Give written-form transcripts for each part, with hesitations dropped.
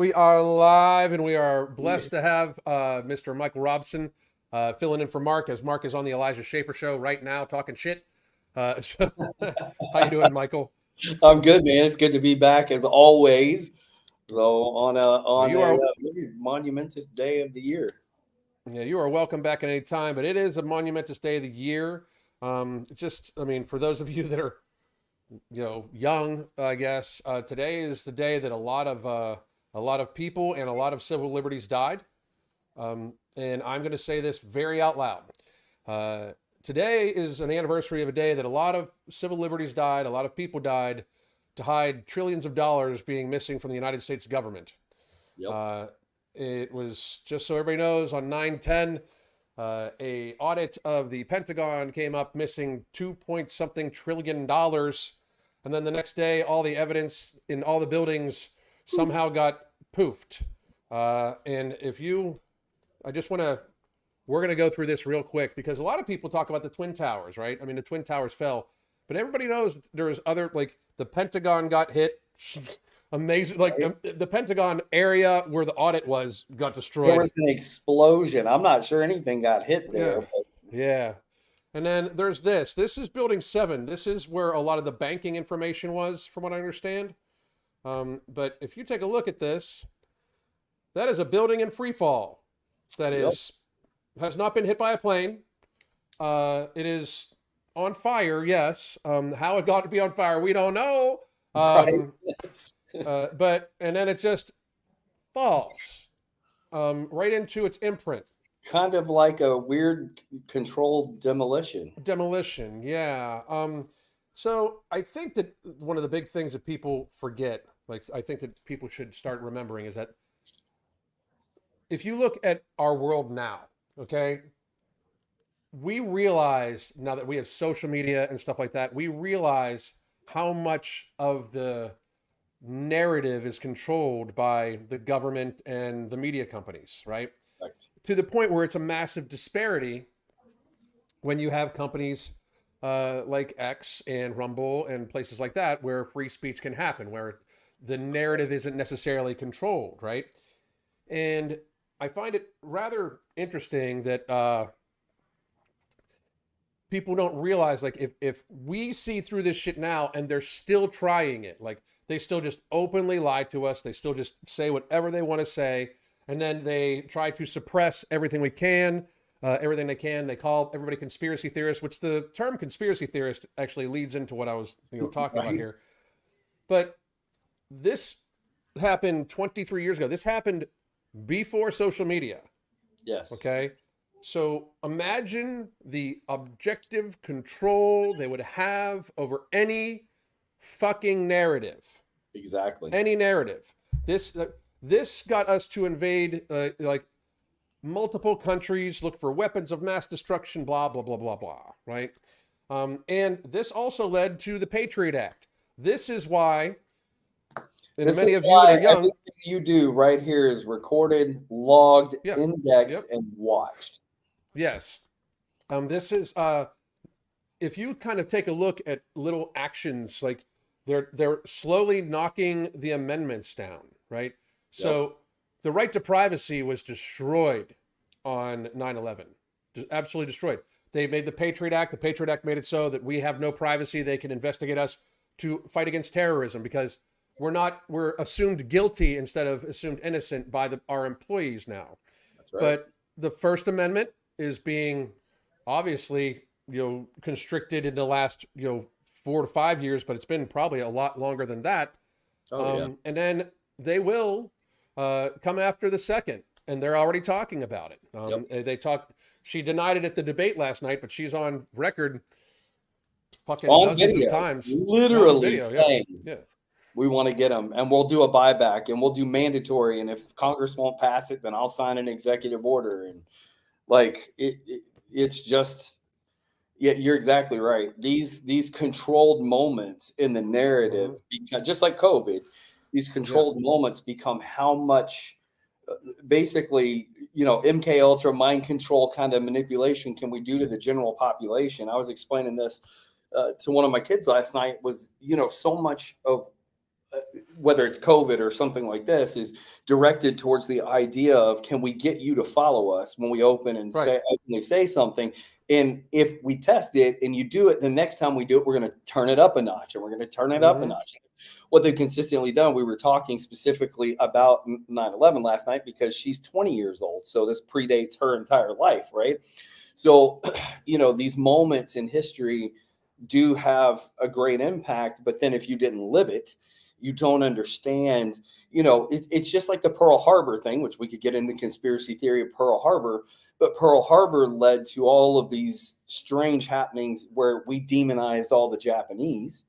We are live, and we are blessed to have Mr. Michael Robson filling in for Mark, as Mark is on the Elijah Schaefer show right now talking shit. So, how you doing, Michael? I'm good, man. It's good to be back as always. So on Well, you are, maybe monumentous day of the year. yeah, you are welcome back at any time, but it is a monumentous day of the year. I mean, for those of you that are, young, I guess today is the day that a lot of people and a lot of civil liberties died. And I'm going to say this very out loud. Today is an anniversary of a day that a lot of civil liberties died, a lot of people died to hide trillions of dollars being missing from the United States government. Yep. It was, just so everybody knows, on 9/10, a audit of the Pentagon came up missing 2 point something trillion dollars. And then the next day, all the evidence in all the buildings somehow got poofed. And we're going to go through this real quick because a lot of people talk about the Twin Towers, right? I mean, the Twin Towers fell, but everybody knows there was other, like the Pentagon got hit. Amazing. Like the Pentagon area where the audit was got destroyed. There was an explosion. I'm not sure anything got hit there. Yeah. Yeah. And then there's this. This is Building 7. This is where a lot of the banking information was, from what I understand. But if you take a look at this, that is a building in free fall. That has not been hit by a plane. It is on fire, yes. How it got to be on fire, we don't know. And then it just falls right into its imprint. Kind of like a weird controlled demolition. Demolition, yeah. So I think that one of the big things that people forget, like I think that people should start remembering, is that if you look at our world now, okay, we realize now that we have social media and stuff like that, we realize how much of the narrative is controlled by the government and the media companies, right? Right. To the point where it's a massive disparity when you have companies like X and Rumble and places like that where free speech can happen, where the narrative isn't necessarily controlled, right? And I find it rather interesting that people don't realize, like, if we see through this shit now and they're still trying it, like they still just openly lie to us, they still just say whatever they want to say, and then they try to suppress everything they can. They call everybody conspiracy theorists, which the term conspiracy theorist actually leads into what I was talking about here. But this happened 23 years ago. This happened before social media. Yes. Okay. So imagine the objective control they would have over any fucking narrative. Exactly. Any narrative. This got us to invade like multiple countries, look for weapons of mass destruction, blah, blah, blah, blah, blah, right? And this also led to the Patriot Act. This is why, you that are young, everything you do right here is recorded, logged, indexed, and watched. Yes. This is, if you kind of take a look at little actions, like they're slowly knocking the amendments down, right? So the right to privacy was destroyed on 9/11, absolutely destroyed. They made the Patriot Act. The Patriot Act made it so that we have no privacy. They can investigate us to fight against terrorism because we're assumed guilty instead of assumed innocent by our employees now. That's right. But the First Amendment is being obviously, constricted in the last, 4 to 5 years, but it's been probably a lot longer than that. And then they will come after the second, and they're already talking about it. She denied it at the debate last night, but she's on record fucking dozens of times. Literally saying, we want to get them, and we'll do a buyback, and we'll do mandatory, and if Congress won't pass it, then I'll sign an executive order. And like it's just, you're exactly right. These controlled moments in the narrative, because just like COVID, these controlled moments become how much basically, MK Ultra mind control kind of manipulation can we do to the general population? I was explaining this to one of my kids last night was, so much of whether it's COVID or something like this, is directed towards the idea of, can we get you to follow us when we open and openly say something? And if we test it and you do it, the next time we do it, we're going to turn it up a notch, and we're going to turn it up a notch. What they've consistently done, we were talking specifically about 9/11 last night because she's 20 years old. So this predates her entire life, right? So, these moments in history do have a great impact, but then if you didn't live it, you don't understand. It's just like the Pearl Harbor thing, which we could get into conspiracy theory of Pearl Harbor, but Pearl Harbor led to all of these strange happenings where we demonized all the Japanese,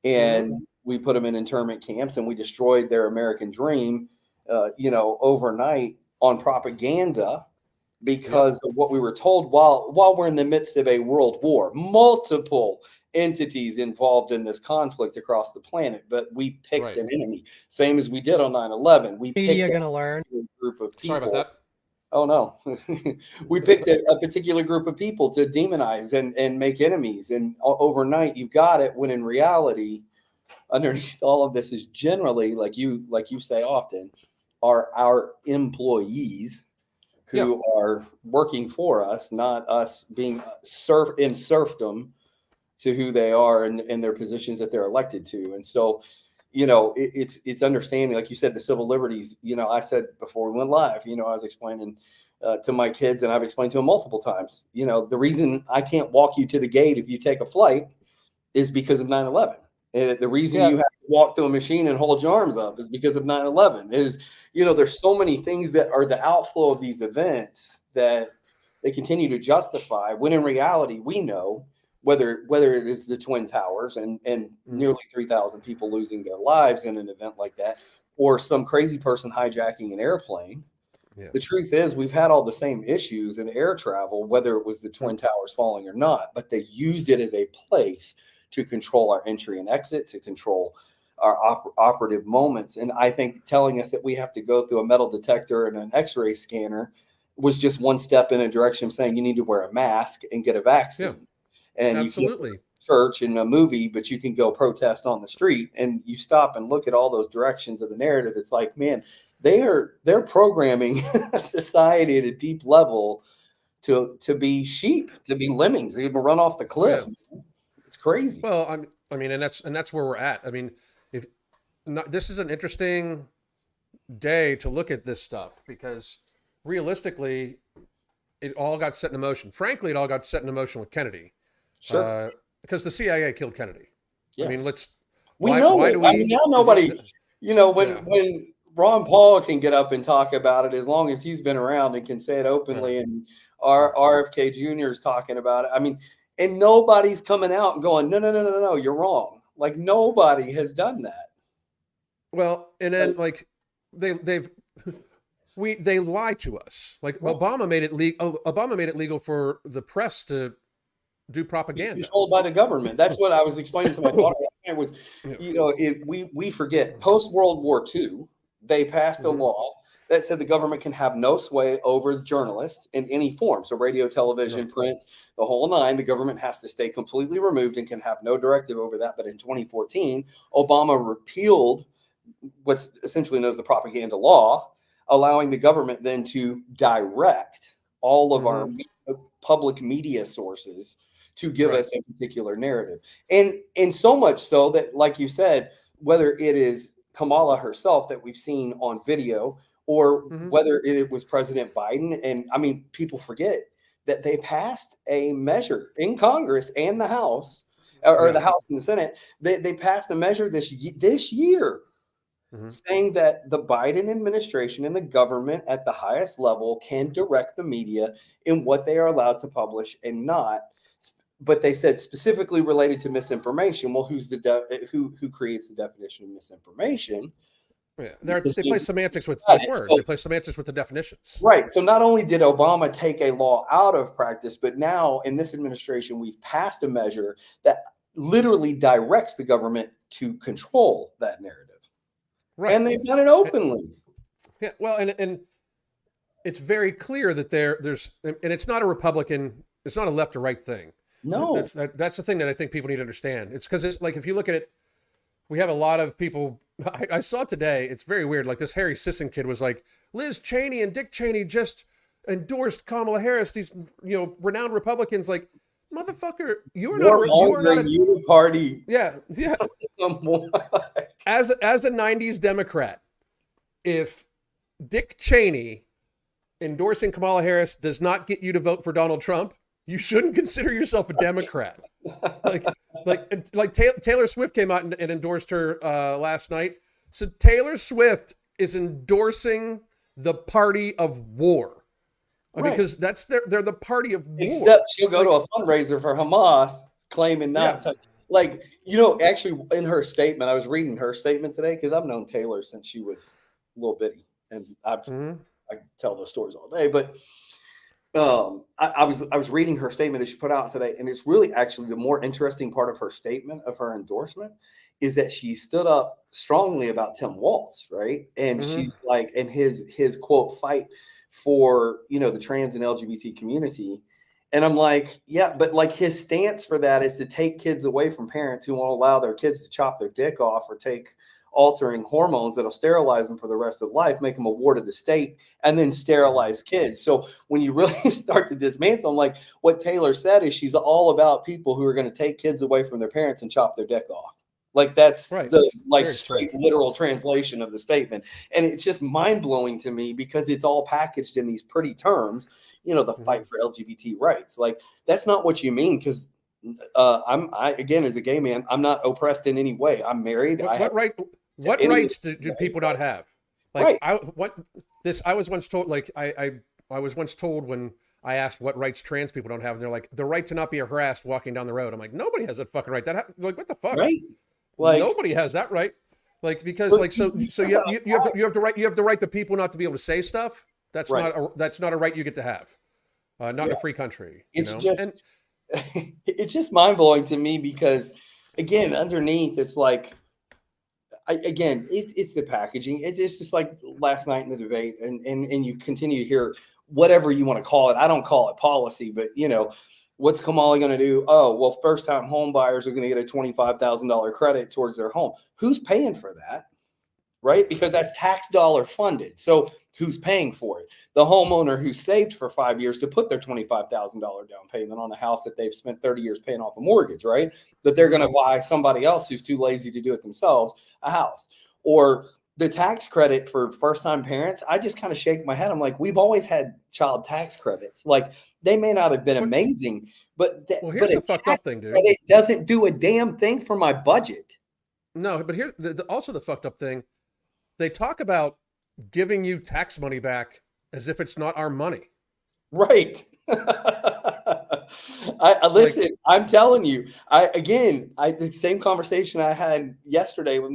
and we put them in internment camps, and we destroyed their American dream, overnight on propaganda, because of what we were told while we're in the midst of a world war, multiple entities involved in this conflict across the planet, but we picked an enemy, same as we did on 9/11. We picked a group of people. Sorry about that. Oh no. We picked a particular group of people to demonize and make enemies, and overnight you got it, when in reality, underneath all of this is generally, like you say often, are our employees who are working for us, not us being in serfdom to who they are and their positions that they're elected to. And so, it's understanding, like you said, the civil liberties. I said before we went live, I was explaining to my kids, and I've explained to them multiple times, the reason I can't walk you to the gate if you take a flight is because of 9/11. And the reason you have to walk through a machine and hold your arms up is because of 9/11. There's so many things that are the outflow of these events that they continue to justify, when in reality, we know, whether it is the Twin Towers and nearly 3,000 people losing their lives in an event like that, or some crazy person hijacking an airplane. Yeah. The truth is, we've had all the same issues in air travel, whether it was the Twin Towers falling or not, but they used it as a place to control our entry and exit, to control our operative moments. And I think telling us that we have to go through a metal detector and an X-ray scanner was just one step in a direction of saying you need to wear a mask and get a vaccine. Yeah, and absolutely. You can church in a movie, but you can go protest on the street. And you stop and look at all those directions of the narrative. It's like, man, they're programming society at a deep level to be sheep, to be lemmings, to run off the cliff. Yeah. It's crazy. Well, I mean, and that's where we're at. I mean, this is an interesting day to look at this stuff, because realistically, it all got set in motion. Frankly, it all got set in motion with Kennedy. Sure. Because the CIA killed Kennedy. Yes. I mean, now nobody, when Ron Paul can get up and talk about it, as long as he's been around and can say it openly, and RFK Jr. is talking about it. I mean, and nobody's coming out and going, no, you're wrong. Like, nobody has done that. Well, and then they lie to us. Like, Obama made it legal. Obama made it legal for the press to do propaganda. Controlled by the government. That's what I was explaining to my daughter. It was, we forget, post World War II, they passed a law that said the government can have no sway over journalists in any form. So radio, television, print, the whole nine, the government has to stay completely removed and can have no directive over that. But in 2014, Obama repealed what's essentially known as the propaganda law, allowing the government then to direct all of our public media sources to give us a particular narrative. And so much so that, like you said, whether it is Kamala herself that we've seen on video, or whether it was President Biden. And I mean, people forget that they passed a measure in Congress and the House, or the House and the Senate. They passed a measure this year saying that the Biden administration and the government at the highest level can direct the media in what they are allowed to publish and not. But they said specifically related to misinformation. Well, who creates the definition of misinformation? Yeah, they play semantics with words. They play semantics with the definitions. Right. So not only did Obama take a law out of practice, but now in this administration, we've passed a measure that literally directs the government to control that narrative. Right. And they've done it openly. Yeah. Well, and it's very clear that there's, and it's not a Republican, it's not a left or right thing. No. That's the thing that I think people need to understand. It's because it's like, if you look at it, we have a lot of people. I saw today, it's very weird. Like this Harry Sisson kid was like, Liz Cheney and Dick Cheney just endorsed Kamala Harris. These, renowned Republicans. Like, motherfucker, you are not a, you are not a party. Yeah, yeah. As a '90s Democrat, if Dick Cheney endorsing Kamala Harris does not get you to vote for Donald Trump, you shouldn't consider yourself a Democrat. like Taylor Swift came out and endorsed her last night. So Taylor Swift is endorsing the party of war. Right. Because they're the party of war. Except she'll go to a fundraiser for Hamas claiming not to. Like, actually in her statement, I was reading her statement today because I've known Taylor since she was a little bitty. And I tell those stories all day. But I was reading her statement that she put out today. And it's really actually the more interesting part of her statement, of her endorsement, is that she stood up strongly about Tim Walz, right? And she's like, and his quote, fight for, the trans and LGBT community. And I'm like, yeah, but like his stance for that is to take kids away from parents who won't allow their kids to chop their dick off or take altering hormones that'll sterilize them for the rest of life, make them a ward of the state, and then sterilize kids. So when you really start to dismantle them, like what Taylor said is she's all about people who are going to take kids away from their parents and chop their dick off. Like that's right. The like straight literal translation of the statement. And it's just mind blowing to me because it's all packaged in these pretty terms, the fight for LGBT rights. Like that's not what you mean. Cause I again, as a gay man, I'm not oppressed in any way. I'm married. What rights do people not have? Like I was once told, like I was once told when I asked what rights trans people don't have, and they're like, the right to not be harassed walking down the road. I'm like, nobody has that fucking right. Like, what the fuck? Right. Like nobody has that right. Like, because like, so you have the right to people not to be able to say stuff. That's not a right you get to have. Not in a free country. It's just mind blowing to me because again, underneath it's like, it's the packaging. It's just like last night in the debate and you continue to hear whatever you want to call it. I don't call it policy, but what's Kamala going to do? Oh, well, first-time home buyers are going to get a $25,000 credit towards their home. Who's paying for that? Right? Because that's tax dollar funded. So who's paying for it? The homeowner who saved for 5 years to put their $25,000 down payment on a house that they've spent 30 years paying off a mortgage, right? But they're going to buy somebody else who's too lazy to do it themselves a house. Or the tax credit for first-time parents, I just kind of shake my head. I'm like, we've always had child tax credits. Like, they may not have been amazing, but here's the fucked up thing, dude. It doesn't do a damn thing for my budget. No, but here, also the fucked up thing, they talk about giving you tax money back as if it's not our money. Right. I listen, I'm telling you, the same conversation I had yesterday with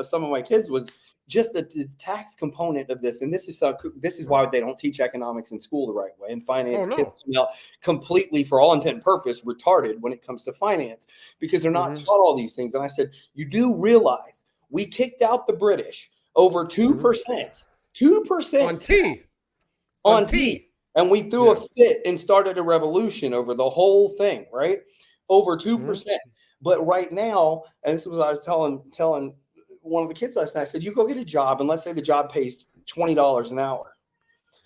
some of my kids was just the tax component of this. And this is why they don't teach economics in school the right way. And finance kids come out completely, for all intent and purpose, retarded when it comes to finance because they're not taught all these things. And I said, you do realize we kicked out the British over 2%, 2% on tea. And we threw a fit and started a revolution over the whole thing, right? Over 2%. But right now, and this is what I was telling one of the kids last night, I said, you go get a job, and let's say the job pays $20 an hour.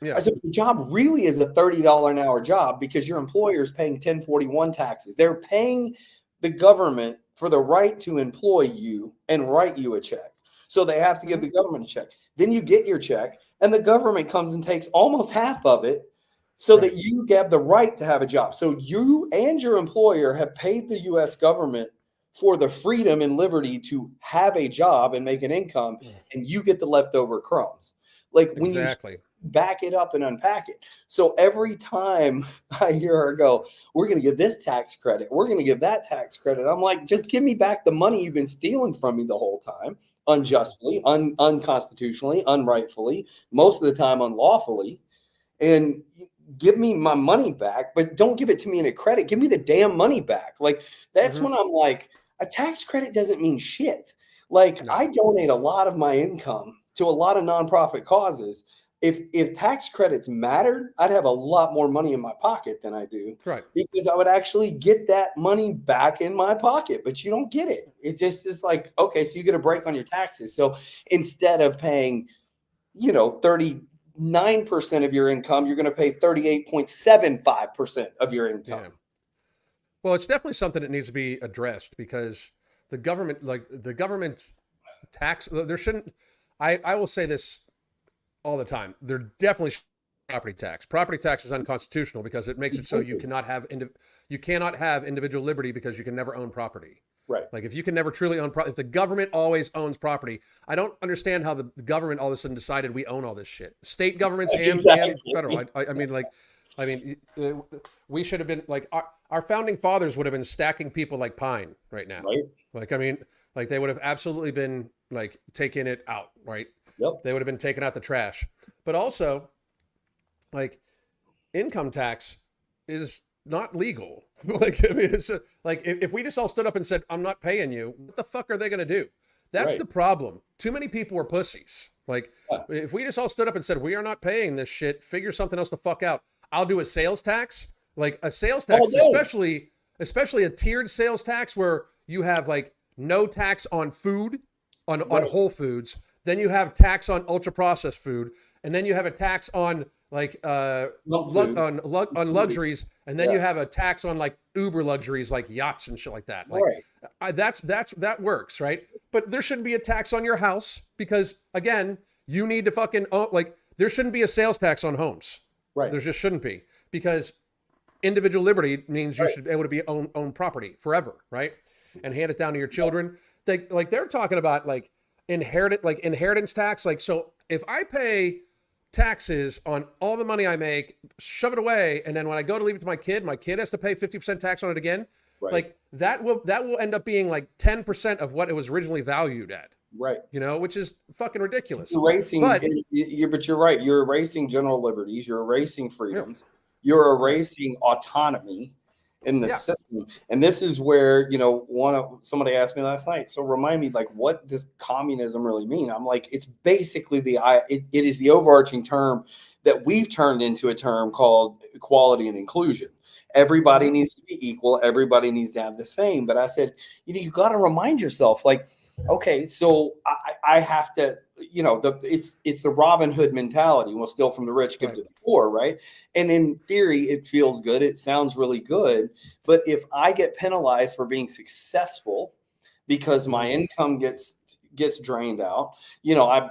Yeah. I said, the job really is a $30 an hour job because your employer is paying 1041 taxes. They're paying the government for the right to employ you and write you a check. So they have to give the government a check. Then you get your check, and the government comes and takes almost half of it so that you get the right to have a job. So you and your employer have paid the U.S. government for the freedom and liberty to have a job and make an income, and you get the leftover crumbs. Like when you back it up and unpack it. So every time I hear her go, we're going to give this tax credit, we're going to give that tax credit, I'm like, just give me back the money you've been stealing from me the whole time, unjustly, unconstitutionally, unrightfully, most of the time unlawfully, and give me my money back, but don't give it to me in a credit. Give me the damn money back. Like, that's when I'm like, a tax credit doesn't mean shit. Like, I donate a lot of my income to a lot of nonprofit causes. if tax credits mattered, I'd have a lot more money in my pocket than I do. Right. Because I would actually get that money back in my pocket, but you don't get it. It just is like, okay, so you get a break on your taxes. So instead of paying, 39% of your income, you're going to pay 38.75% of your income. Yeah. Well, it's definitely something that needs to be addressed because the government tax, there shouldn't, I will say this all the time. There definitely should be property tax. Property tax is unconstitutional because it makes it so you cannot have individual liberty because you can never own property. Right. Like if you can never truly own property, if the government always owns property, I don't understand how the government all of a sudden decided we own all this shit. State governments and federal. I mean, we should have been like our founding fathers would have been stacking people like pine right now. Right. Like, I mean, like they would have absolutely been like taking it out, right? Yep. They would have been taking out the trash. But also, like, income tax is not legal. Like, I mean, it's like if we just all stood up and said, "I'm not paying you," what the fuck are they going to do? That's the problem. Too many people were pussies. Like, if we just all stood up and said, "We are not paying this shit. Figure something else the fuck out." I'll do a sales tax, like a sales tax, especially a tiered sales tax where you have like no tax on food, on whole foods. Then you have tax on ultra processed food, and then you have a tax on like on luxuries, and then you have a tax on like uber luxuries like yachts and shit like that. Like that works, right? But there shouldn't be a tax on your house because again, you need to fucking own, like there shouldn't be a sales tax on homes. Right. There just shouldn't be because individual liberty means you should be able to be own property forever, right? And hand it down to your children. They're talking about like inheritance tax. Like, so if I pay taxes on all the money I make, shove it away, and then when I go to leave it to my kid has to pay 50% tax on it again. Right. Like that will end up being like 10% of what it was originally valued at. Right. Which is fucking ridiculous. But you're right. You're erasing general liberties. You're erasing freedoms. You're erasing autonomy in the system. And this is where, somebody asked me last night, so remind me, like, what does communism really mean? I'm like, it's basically it is the overarching term that we've turned into a term called equality and inclusion. Everybody needs to be equal. Everybody needs to have the same. But I said, you got to remind yourself, like, okay, so I have to, it's the Robin Hood mentality. We'll steal from the rich, give to the poor, right? And in theory, it feels good. It sounds really good. But if I get penalized for being successful because my income gets drained out,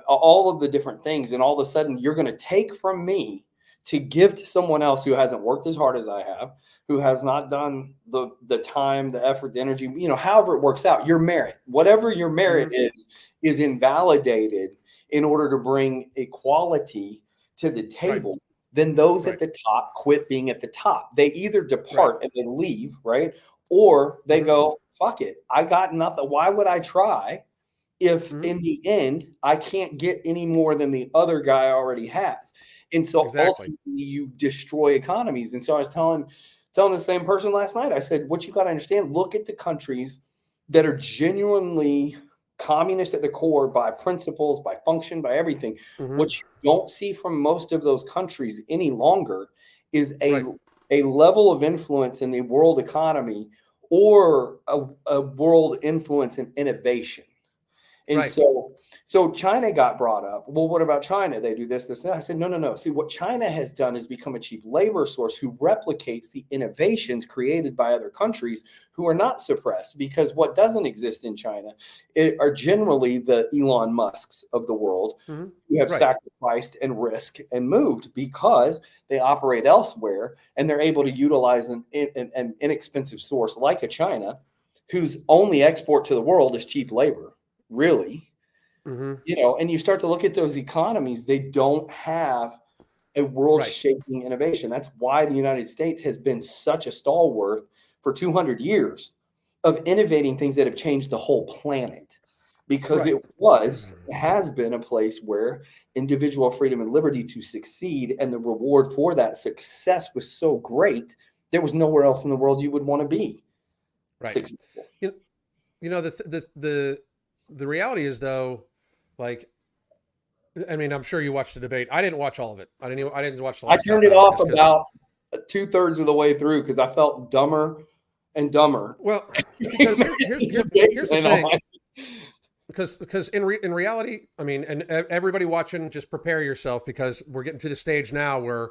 all of the different things, and all of a sudden you're going to take from me to give to someone else who hasn't worked as hard as I have, who has not done the time, the effort, the energy, however it works out, your merit, whatever your merit is invalidated in order to bring equality to the table. Right. Then those at the top quit being at the top. They either depart and they leave, right? Or they go, fuck it, I got nothing. Why would I try if in the end I can't get any more than the other guy already has? And so ultimately you destroy economies. And so I was telling the same person last night, I said, what you got to understand, look at the countries that are genuinely communist at the core by principles, by function, by everything. What you don't see from most of those countries any longer is a level of influence in the world economy or a world influence in innovation. And so China got brought up. Well, what about China? They do this, and I said, no. See, what China has done is become a cheap labor source who replicates the innovations created by other countries who are not suppressed, because what doesn't exist in China are generally the Elon Musks of the world who have sacrificed and risked and moved because they operate elsewhere and they're able to utilize an inexpensive source like a China whose only export to the world is cheap labor. Really, and you start to look at those economies, they don't have a world-shaking innovation. That's why the United States has been such a stalwart for 200 years of innovating things that have changed the whole planet, because it has been a place where individual freedom and liberty to succeed, and the reward for that success was so great, there was nowhere else in the world you would want to be successful. The reality is, though, like, I mean, I'm sure you watched the debate. I didn't watch all of it. I didn't watch the I last turned half it hour off just because. about 2/3 of the way through because I felt dumber and dumber. Well, because here's the thing. Because in reality, I mean, and everybody watching, just prepare yourself because we're getting to the stage now where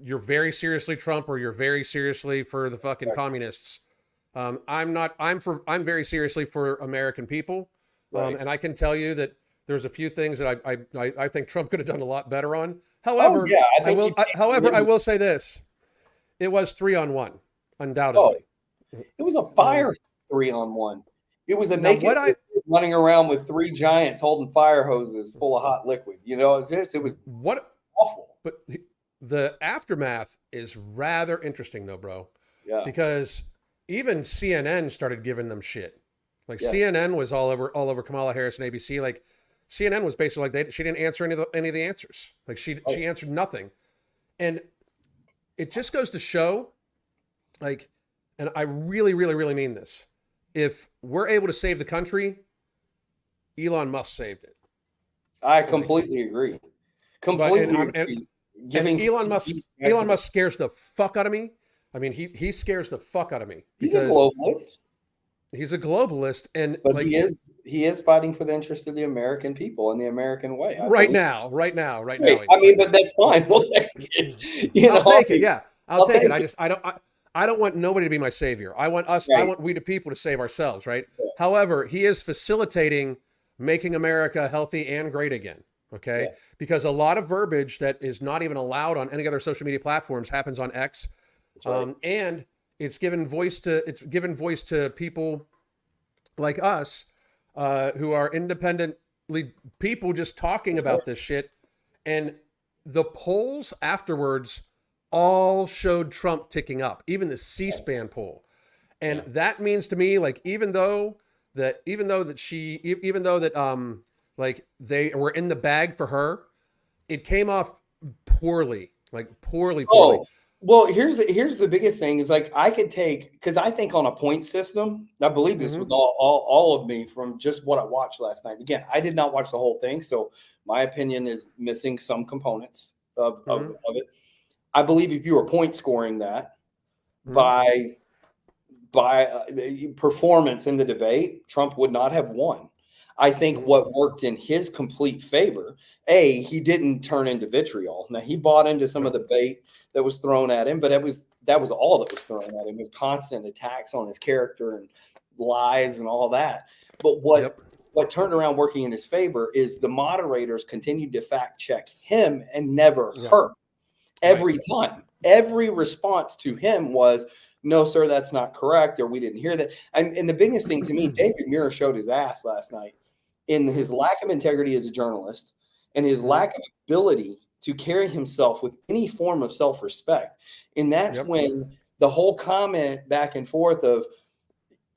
you're very seriously Trump or you're very seriously for the fucking communists. I'm not. I'm very seriously for American people, Right. and I can tell you that there's a few things that I think Trump could have done a lot better on. Oh However, yeah, I I think will. However, I will say this: it was 3-on-1, Oh, undoubtedly. it was a fire 3-on-1. It was a Now, naked what I running around with 3 giants holding fire hoses full of hot liquid. You know, it was what awful. But the aftermath is rather interesting, though, bro. Yeah. Because even CNN started giving them shit. Like Yes. CNN was all over Kamala Harris and ABC. Like CNN was basically like she didn't answer any of the answers. Like she answered nothing, and it just goes to show, like, and I really, really, really mean this. If we're able to save the country, Elon Musk saved it. I completely agree. Completely agree. And Elon Musk scares the fuck out of me. I mean, he scares the fuck out of me. He's a globalist. He's a globalist, but like, he is fighting for the interest of the American people in the American way. Right now. I mean, but that's fine. We'll take it. I'll take it. Yeah, I'll take it. I don't want nobody to be my savior. I want us. Right. I want we the people to save ourselves. Right. Yeah. However, he is facilitating making America healthy and great again. Okay. Yes. Because a lot of verbiage that is not even allowed on any other social media platforms happens on X. Right. And it's given voice to people like us who are independently people just talking about this shit. And the polls afterwards all showed Trump ticking up, even the C-SPAN poll. And that means to me, like, even though that like they were in the bag for her, it came off poorly. Oh, well, here's the biggest thing is, like, I could take, because I think on a point system, I believe this with all of me from just what I watched last night. Again, I did not watch the whole thing, so my opinion is missing some components of it. I believe if you were point scoring that by performance in the debate, Trump would not have won. I think what worked in his complete favor, he didn't turn into vitriol. Now, he bought into some of the bait that was thrown at him, but that was all that was thrown at him. It was constant attacks on his character and lies and all that. But what turned around working in his favor is the moderators continued to fact check him and never her. Every time. Every response to him was, no, sir, that's not correct, or we didn't hear that. And the biggest thing to me, David Muir showed his ass last night in his lack of integrity as a journalist and his lack of ability to carry himself with any form of self-respect. And that's when the whole comment back and forth of,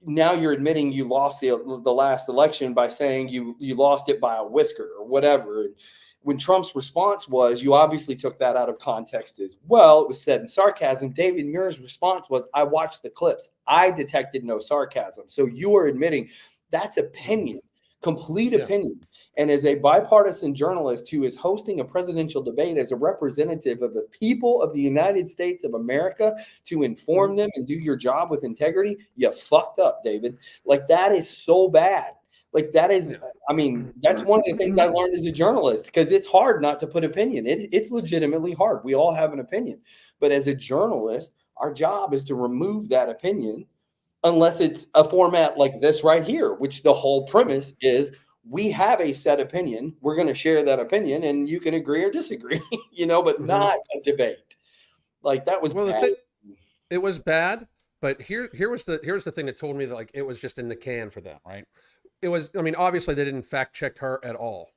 now you're admitting you lost the last election by saying you lost it by a whisker or whatever. And when Trump's response was, you obviously took that out of context as well. It was said in sarcasm. David Muir's response was, I watched the clips. I detected no sarcasm. So you are admitting that's opinion, complete opinion. And as a bipartisan journalist who is hosting a presidential debate as a representative of the people of the United States of America to inform them and do your job with integrity, you fucked up, David. Like, that is so bad. Like, that is, I mean, that's one of the things I learned as a journalist, because it's hard not to put opinion. It's legitimately hard. We all have an opinion. But as a journalist, our job is to remove that opinion unless it's a format like this right here, which the whole premise is we have a set opinion. We're going to share that opinion and you can agree or disagree, but not a debate. Like, that was bad. It was bad, but here was the thing that told me that, like, it was just in the can for them, right? It was, I mean, obviously they didn't fact check her at all,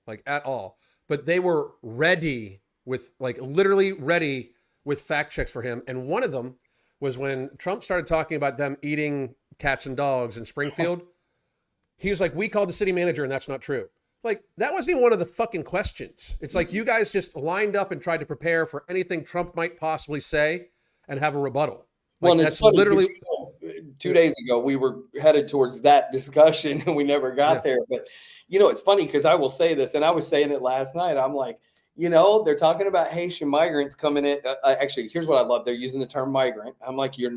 but they were ready with, like, literally ready with fact checks for him. And one of them was when Trump started talking about them eating cats and dogs in Springfield. He was like, we called the city manager and that's not true. Like, that wasn't even one of the fucking questions. It's like you guys just lined up and tried to prepare for anything Trump might possibly say and have a rebuttal. Like, well, that's literally 2 days ago, we were headed towards that discussion and we never got there. But, it's funny because I will say this, and I was saying it last night. I'm like, they're talking about Haitian migrants coming in. Actually, here's what I love. They're using the term migrant. I'm like, you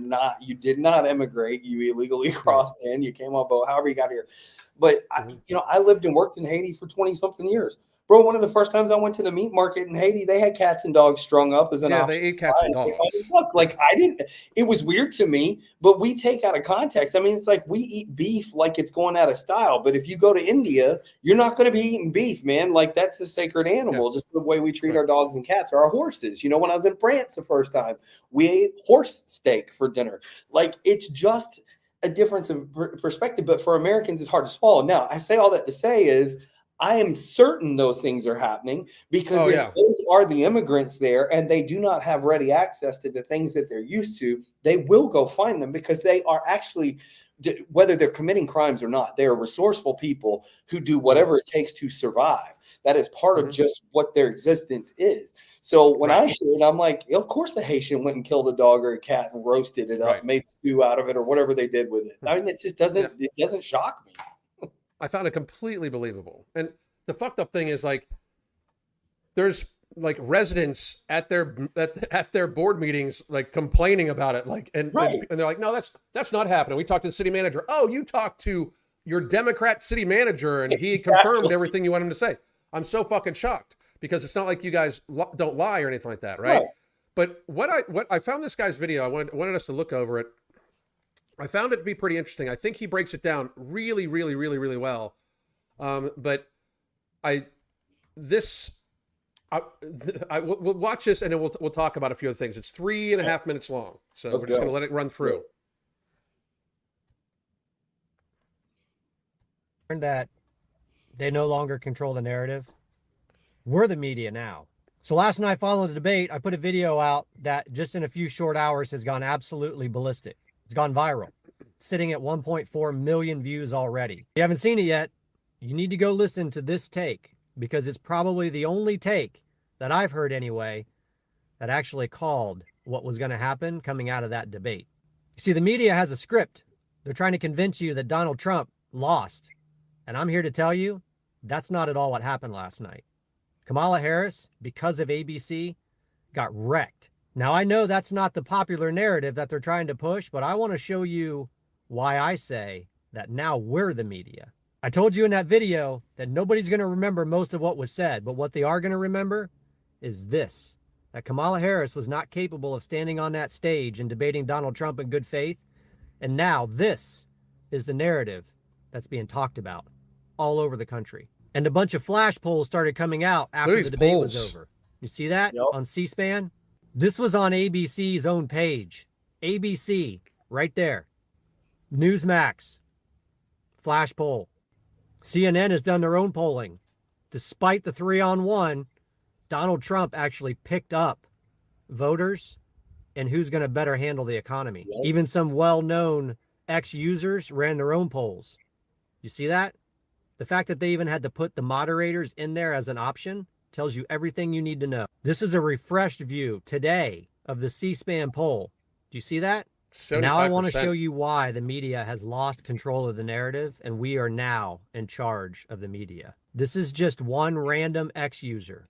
did not immigrate. You illegally crossed in. You came on boat, however you got here. But, I lived and worked in Haiti for 20 something years. Bro, one of the first times I went to the meat market in Haiti, they had cats and dogs strung up as an option. Yeah, they ate cats and dogs. Look, it was weird to me, but we take out of context. I mean, it's like we eat beef like it's going out of style. But if you go to India, you're not going to be eating beef, man. Like that's a sacred animal, just the way we treat our dogs and cats or our horses. When I was in France the first time, we ate horse steak for dinner. Like it's just a difference of perspective. But for Americans, it's hard to swallow. Now, I say all that to say is, I am certain those things are happening because if those are the immigrants there and they do not have ready access to the things that they're used to, they will go find them because they are actually, whether they're committing crimes or not, they are resourceful people who do whatever it takes to survive. That is part of just what their existence is. So when I hear it, I'm like, of course a Haitian went and killed a dog or a cat and roasted it up, made stew out of it or whatever they did with it. I mean, it just doesn't, it doesn't shock me. I found it completely believable. And the fucked up thing is like, there's like residents at their board meetings, like complaining about it. Like, and they're like, no, that's not happening. We talked to the city manager. Oh, you talked to your Democrat city manager and he confirmed everything you want him to say. I'm so fucking shocked because it's not like you guys don't lie or anything like that. Right. But what I found this guy's video, I wanted us to look over it. I found it to be pretty interesting. I think he breaks it down really, really, really, really well. But we'll watch this and then we'll talk about a few other things. It's 3.5 minutes long, so we're just going to let it run through. That they no longer control the narrative. We're the media now. So last night, following the debate, I put a video out that just in a few short hours has gone absolutely ballistic. It's gone viral, sitting at 1.4 million views already. If you haven't seen it yet, you need to go listen to this take because it's probably the only take that I've heard anyway that actually called what was going to happen coming out of that debate. You see, the media has a script. They're trying to convince you that Donald Trump lost. And I'm here to tell you that's not at all what happened last night. Kamala Harris, because of ABC, got wrecked. Now, I know that's not the popular narrative that they're trying to push, but I want to show you why I say that now we're the media. I told you in that video that nobody's going to remember most of what was said, but what they are going to remember is this, that Kamala Harris was not capable of standing on that stage and debating Donald Trump in good faith. And now this is the narrative that's being talked about all over the country. And a bunch of flash polls started coming out after the debate was over. You see that on C-SPAN? This was on ABC's own page. ABC, right there. Newsmax, flash poll. CNN has done their own polling. Despite the 3-on-1, Donald Trump actually picked up voters and who's going to better handle the economy. Even some well-known ex-users ran their own polls. You see that? The fact that they even had to put the moderators in there as an option tells you everything you need to know. This is a refreshed view today of the C-SPAN poll. Do you see that? 75%. Now I want to show you why the media has lost control of the narrative and we are now in charge of the media. This is just one random ex-user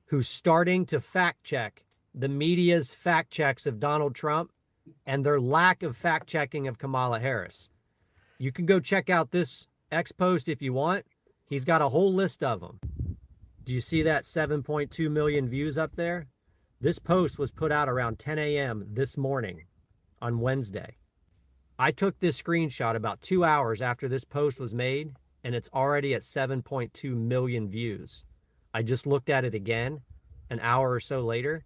who's starting to fact check the media's fact checks of Donald Trump and their lack of fact checking of Kamala Harris. You can go check out this X post if you want. He's got a whole list of them. Do you see that 7.2 million views up there? This post was put out around 10 a.m. this morning on Wednesday. I took this screenshot about 2 hours after this post was made, and it's already at 7.2 million views. I just looked at it again an hour or so later.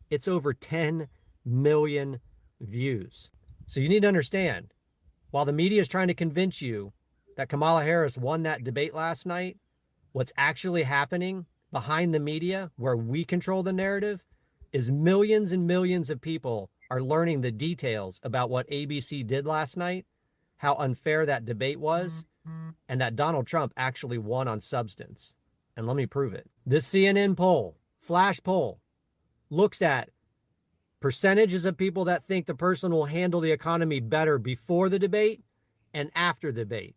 It's over 10 million views. So you need to understand, while the media is trying to convince you that Kamala Harris won that debate last night, what's actually happening behind the media, where we control the narrative, is millions and millions of people are learning the details about what ABC did last night, how unfair that debate was, and that Donald Trump actually won on substance. And let me prove it. This CNN poll, flash poll, looks at percentages of people that think the person will handle the economy better before the debate and after the debate.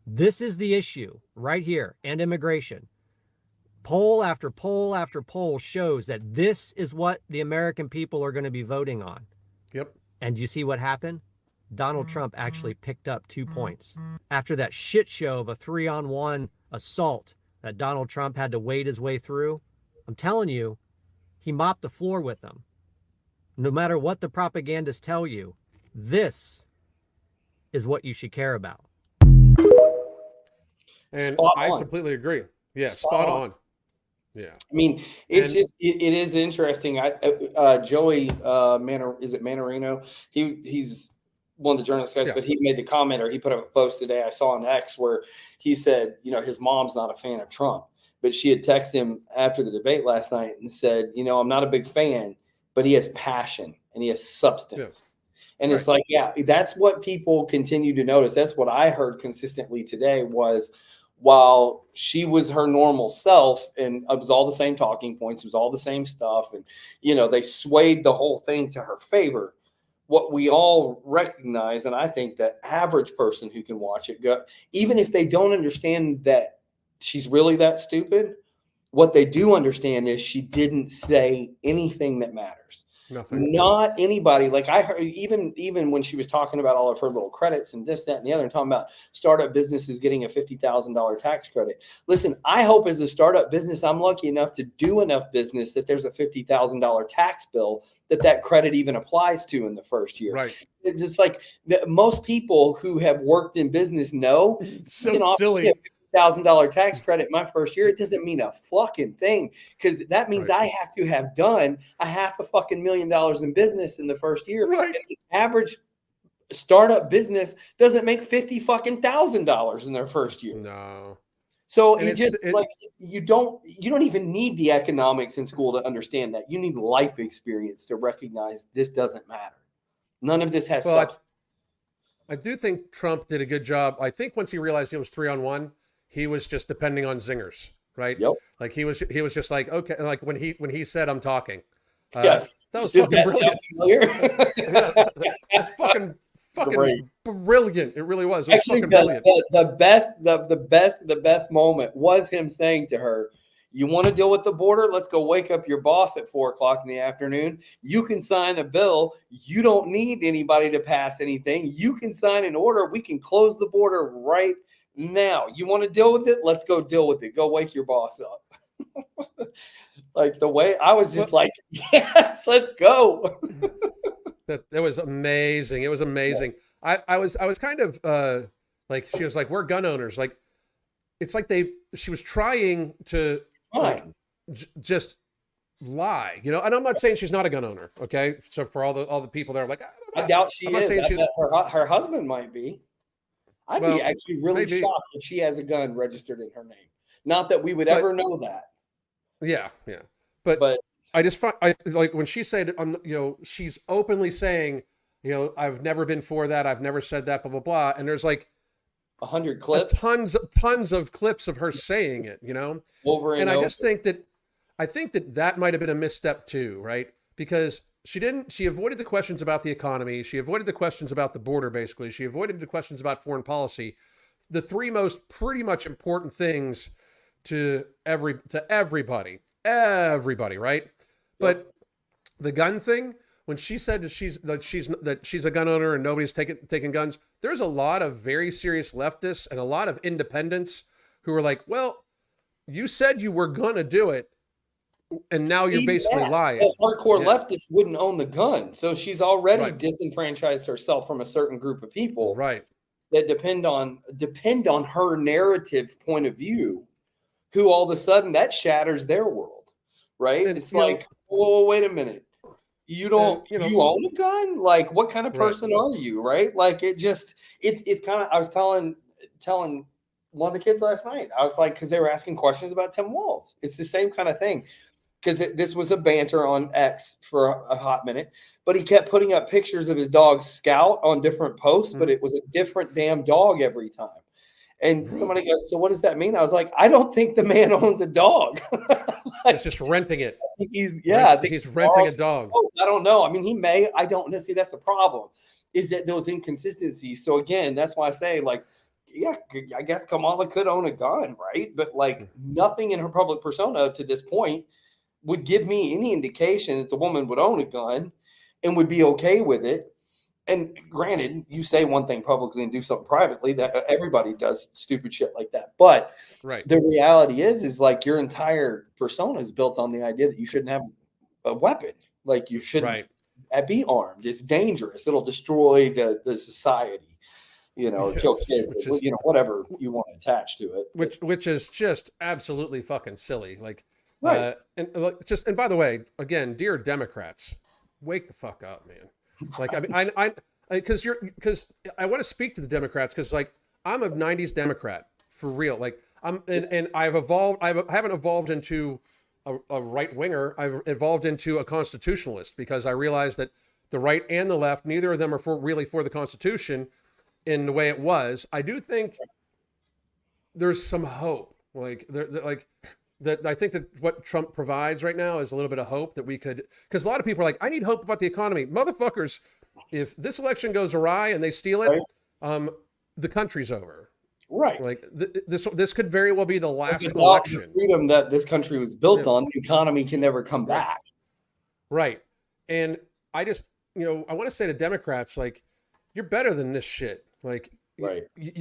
This is the issue right here, and immigration. Poll after poll after poll shows that this is what the American people are going to be voting on. Yep. And you see what happened? Donald Trump actually picked up 2 points. After that shit show of a 3-on-1 assault that Donald Trump had to wade his way through, I'm telling you, he mopped the floor with them. No matter what the propagandists tell you, this is what you should care about. And I completely agree. Yeah, spot on. Yeah. I mean, it's it is interesting. Joey is it Manarino? He's one of the journalist guys, but he made the comment, or he put up a post today I saw on X where he said, his mom's not a fan of Trump, but she had texted him after the debate last night and said, I'm not a big fan, but he has passion and he has substance. Yeah. And it's like, that's what people continue to notice. That's what I heard consistently today was, while she was her normal self and it was all the same talking points, it was all the same stuff. And, they swayed the whole thing to her favor. What we all recognize, and I think the average person who can watch it go, even if they don't understand that she's really that stupid, what they do understand is she didn't say anything that matters. Nothing. Not anybody. Like I heard, even when she was talking about all of her little credits and this, that, and the other, and talking about startup businesses getting a $50,000 tax credit. Listen, I hope as a startup business, I'm lucky enough to do enough business that there's a $50,000 tax bill that credit even applies to in the first year. Right. It's like most people who have worked in business know. It's so silly. $1,000 tax credit my first year, it doesn't mean a fucking thing, because that means I have to have done $500,000 in business in the first year. Right. And the average startup business doesn't make $50,000 in their first year. No. So you don't even need the economics in school to understand that. You need life experience to recognize this doesn't matter. None of this has substance. I do think Trump did a good job. I think once he realized it was 3-on-1, he was just depending on zingers, right? Yep. Like he was just like, okay, like when he said, "I'm talking." Yes, that was fucking brilliant. That's fucking brilliant. It really was. It was actually fucking brilliant. The best moment was him saying to her, "You want to deal with the border? Let's go wake up your boss at 4:00 in the afternoon. You can sign a bill. You don't need anybody to pass anything. You can sign an order. We can close the border right now. You want to deal with it? Let's go deal with it. Go wake your boss up." Like the way I was just like, yes, let's go. That was amazing. It was amazing. Yes. I was kind of like, she was like, "We're gun owners." Like, it's like she was trying to just lie, and I'm not saying she's not a gun owner. Okay. So for all the people that are like, I doubt she is. Her husband might be. I'd be actually really shocked if she has a gun registered in her name. Not that we would ever know that. Yeah. But I just find, like when she said, she's openly saying, "I've never been for that. I've never said that, blah, blah, blah." And there's like 100 clips, tons of clips of her saying it, over and over. I just think that might have been a misstep too, right? Because she avoided the questions about the economy. She avoided the questions about the border, basically. She avoided the questions about foreign policy. The three most pretty much important things to everybody, right? Yep. But the gun thing, when she said that she's a gun owner and nobody's taking guns, there's a lot of very serious leftists and a lot of independents who are like, "Well, you said you were gonna do it, and now you're basically lying." The hardcore leftists wouldn't own the gun, so she's already disenfranchised herself from a certain group of people, right? That depend on her narrative point of view, who all of a sudden that shatters their world, right? And it's like, oh, wait a minute. You don't, you own a gun? Like, what kind of person are you? Right. Like it's kind of, I was telling one of the kids last night, I was like, cause they were asking questions about Tim Walz. It's the same kind of thing. Cause this was a banter on X for a hot minute, but he kept putting up pictures of his dog Scout on different posts, but it was a different damn dog every time. And somebody goes, so what does that mean? I was like, I don't think the man owns a dog. He's just renting it. I think he's renting a dog. I don't know. I mean, he may. I don't know. See, that's the problem, is that those inconsistencies. So again, that's why I say, like, yeah, I guess Kamala could own a gun, right? But like nothing in her public persona to this point would give me any indication that the woman would own a gun and would be okay with it. And granted, you say one thing publicly and do something privately, that everybody does stupid shit like that. But the reality is like your entire persona is built on the idea that you shouldn't have a weapon. Like you shouldn't be armed. It's dangerous. It'll destroy the society, you know, kill kids, you know, whatever you want to attach to it. Which is just absolutely fucking silly. Like, and by the way, again, dear Democrats, wake the fuck up, man. Like, I mean, because I want to speak to the Democrats because, like, I'm a '90s Democrat for real. Like, and I've evolved. I haven't evolved into a right winger. I've evolved into a constitutionalist because I realized that the right and the left, neither of them are really for the Constitution in the way it was. I do think there's some hope. Like, I think that what Trump provides right now is a little bit of hope that we could, because a lot of people are like, I need hope about the economy. Motherfuckers, if this election goes awry and they steal it, the country's over. Right. Like this could very well be the last election. The freedom that this country was built on, the economy can never come back. Right. And I just, you know, I want to say to Democrats, like, you're better than this shit. Like, you're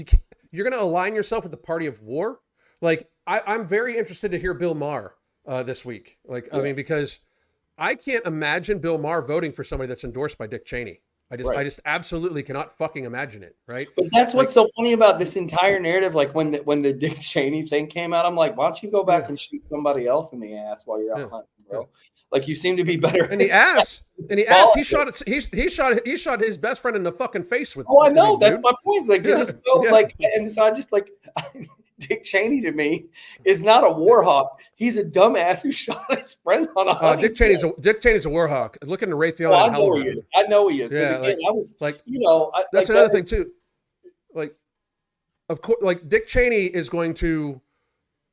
going to align yourself with the party of war. Like, I'm very interested to hear Bill Maher this week. Like, I mean, because I can't imagine Bill Maher voting for somebody that's endorsed by Dick Cheney. I just absolutely cannot fucking imagine it. Right. But that's what's so funny about this entire narrative. Like when the Dick Cheney thing came out, I'm like, why don't you go back and shoot somebody else in the ass while you're out hunting, bro? Like, you seem to be better. In the ass. In the ass. He shot his best friend in the fucking face with. Oh, I know. That's my point. Like, it just felt like, and so I just like. Dick Cheney to me is not a war hawk. He's a dumbass who shot his friend on a hunting Dick Cheney's a war hawk. Look into Raytheon and Halliburton. I know he is. Yeah, but again, I was like, you know, that's another thing too. Like, of course, like Dick Cheney is going to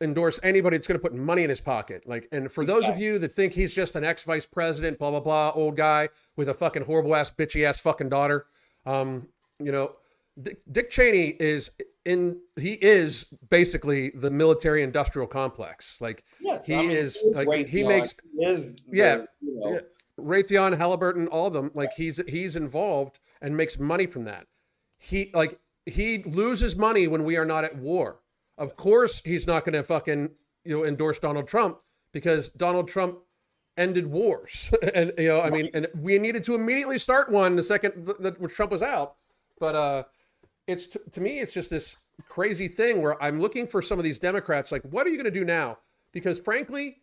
endorse anybody that's going to put money in his pocket. Like, and for those of you that think he's just an ex-vice president, blah blah blah, old guy with a fucking horrible ass, bitchy ass fucking daughter, you know, Dick Cheney is basically the military industrial complex. Like, he makes Raytheon, Halliburton, all of them. Like, he's involved and makes money from that. He loses money when we are not at war. Of course, he's not going to fucking, you know, endorse Donald Trump because Donald Trump ended wars. And, you know, I mean, and we needed to immediately start one the second that Trump was out. But it's to me, it's just this crazy thing where I'm looking for some of these Democrats. Like, what are you going to do now? Because frankly,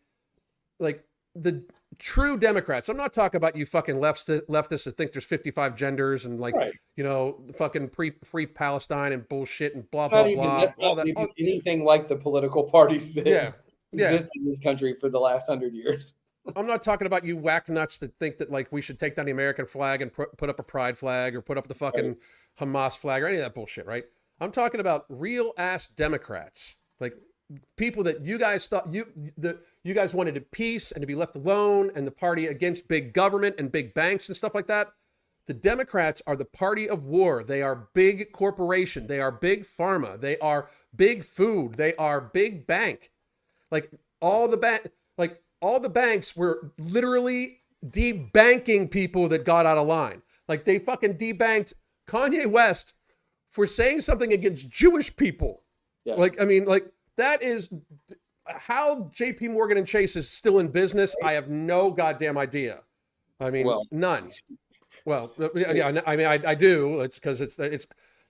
like, the true Democrats, I'm not talking about you fucking leftists that think there's 55 genders and like, you know, fucking free Palestine and bullshit and blah, blah, blah. That's not anything like the political parties that exist in this country for the last 100 years. I'm not talking about you whack nuts that think that like we should take down the American flag and put up a pride flag or put up the fucking Hamas flag or any of that bullshit, right? I'm talking about real ass Democrats, like people that you guys thought you guys wanted peace and to be left alone, and the party against big government and big banks and stuff like that. The Democrats are the party of war. They are big corporation. They are big pharma. They are big food. They are big bank. Like all the banks were literally debanking people that got out of line. Like they fucking debanked Kanye West for saying something against Jewish people. Yes. Like, I mean, like that is how JP Morgan and Chase is still in business. I have no goddamn idea. I mean, none. Well, yeah, I mean, I do. It's because it's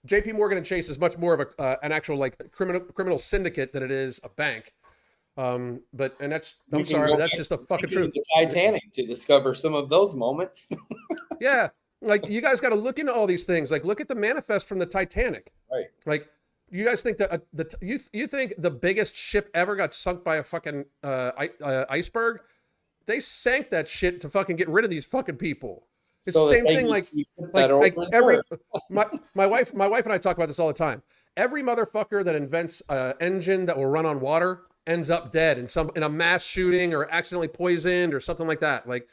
JP Morgan and Chase is much more of an actual like criminal syndicate than it is a bank. But that's that's just a fucking truth. The Titanic to discover some of those moments. Yeah, like you guys got to look into all these things. Like look at the manifest from the Titanic. Right. Like you guys think that you think the biggest ship ever got sunk by a fucking iceberg? They sank that shit to fucking get rid of these fucking people. It's the same thing. Like every my wife and I talk about this all the time. every motherfucker that invents an engine that will run on water ends up dead in a mass shooting or accidentally poisoned or something like that. Like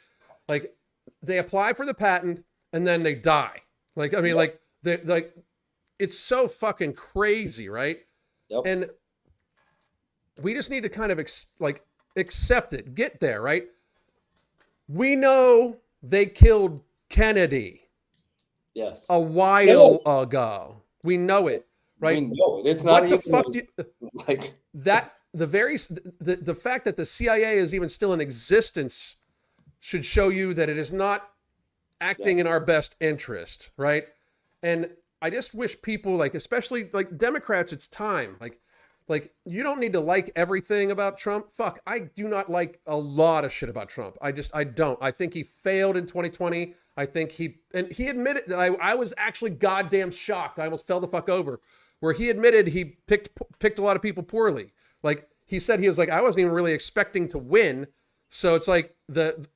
they apply for the patent and then they die. Like, I mean, like it's so fucking crazy, right? Yep. And we just need to kind of accept it, get there, right? We know they killed Kennedy. Yes. A while ago. We know it, right? We know it. It's not what even the fuck like that the fact that the CIA is even still in existence should show you that it is not acting in our best interest, right? And I just wish people, like, especially like Democrats, it's time. Like you don't need to like everything about Trump. Fuck, I do not like a lot of shit about Trump. I don't. I think he failed in 2020. I think he admitted that I was actually goddamn shocked. I almost fell the fuck over, where he admitted he picked a lot of people poorly. Like he said, he was like, I wasn't even really expecting to win. So it's like the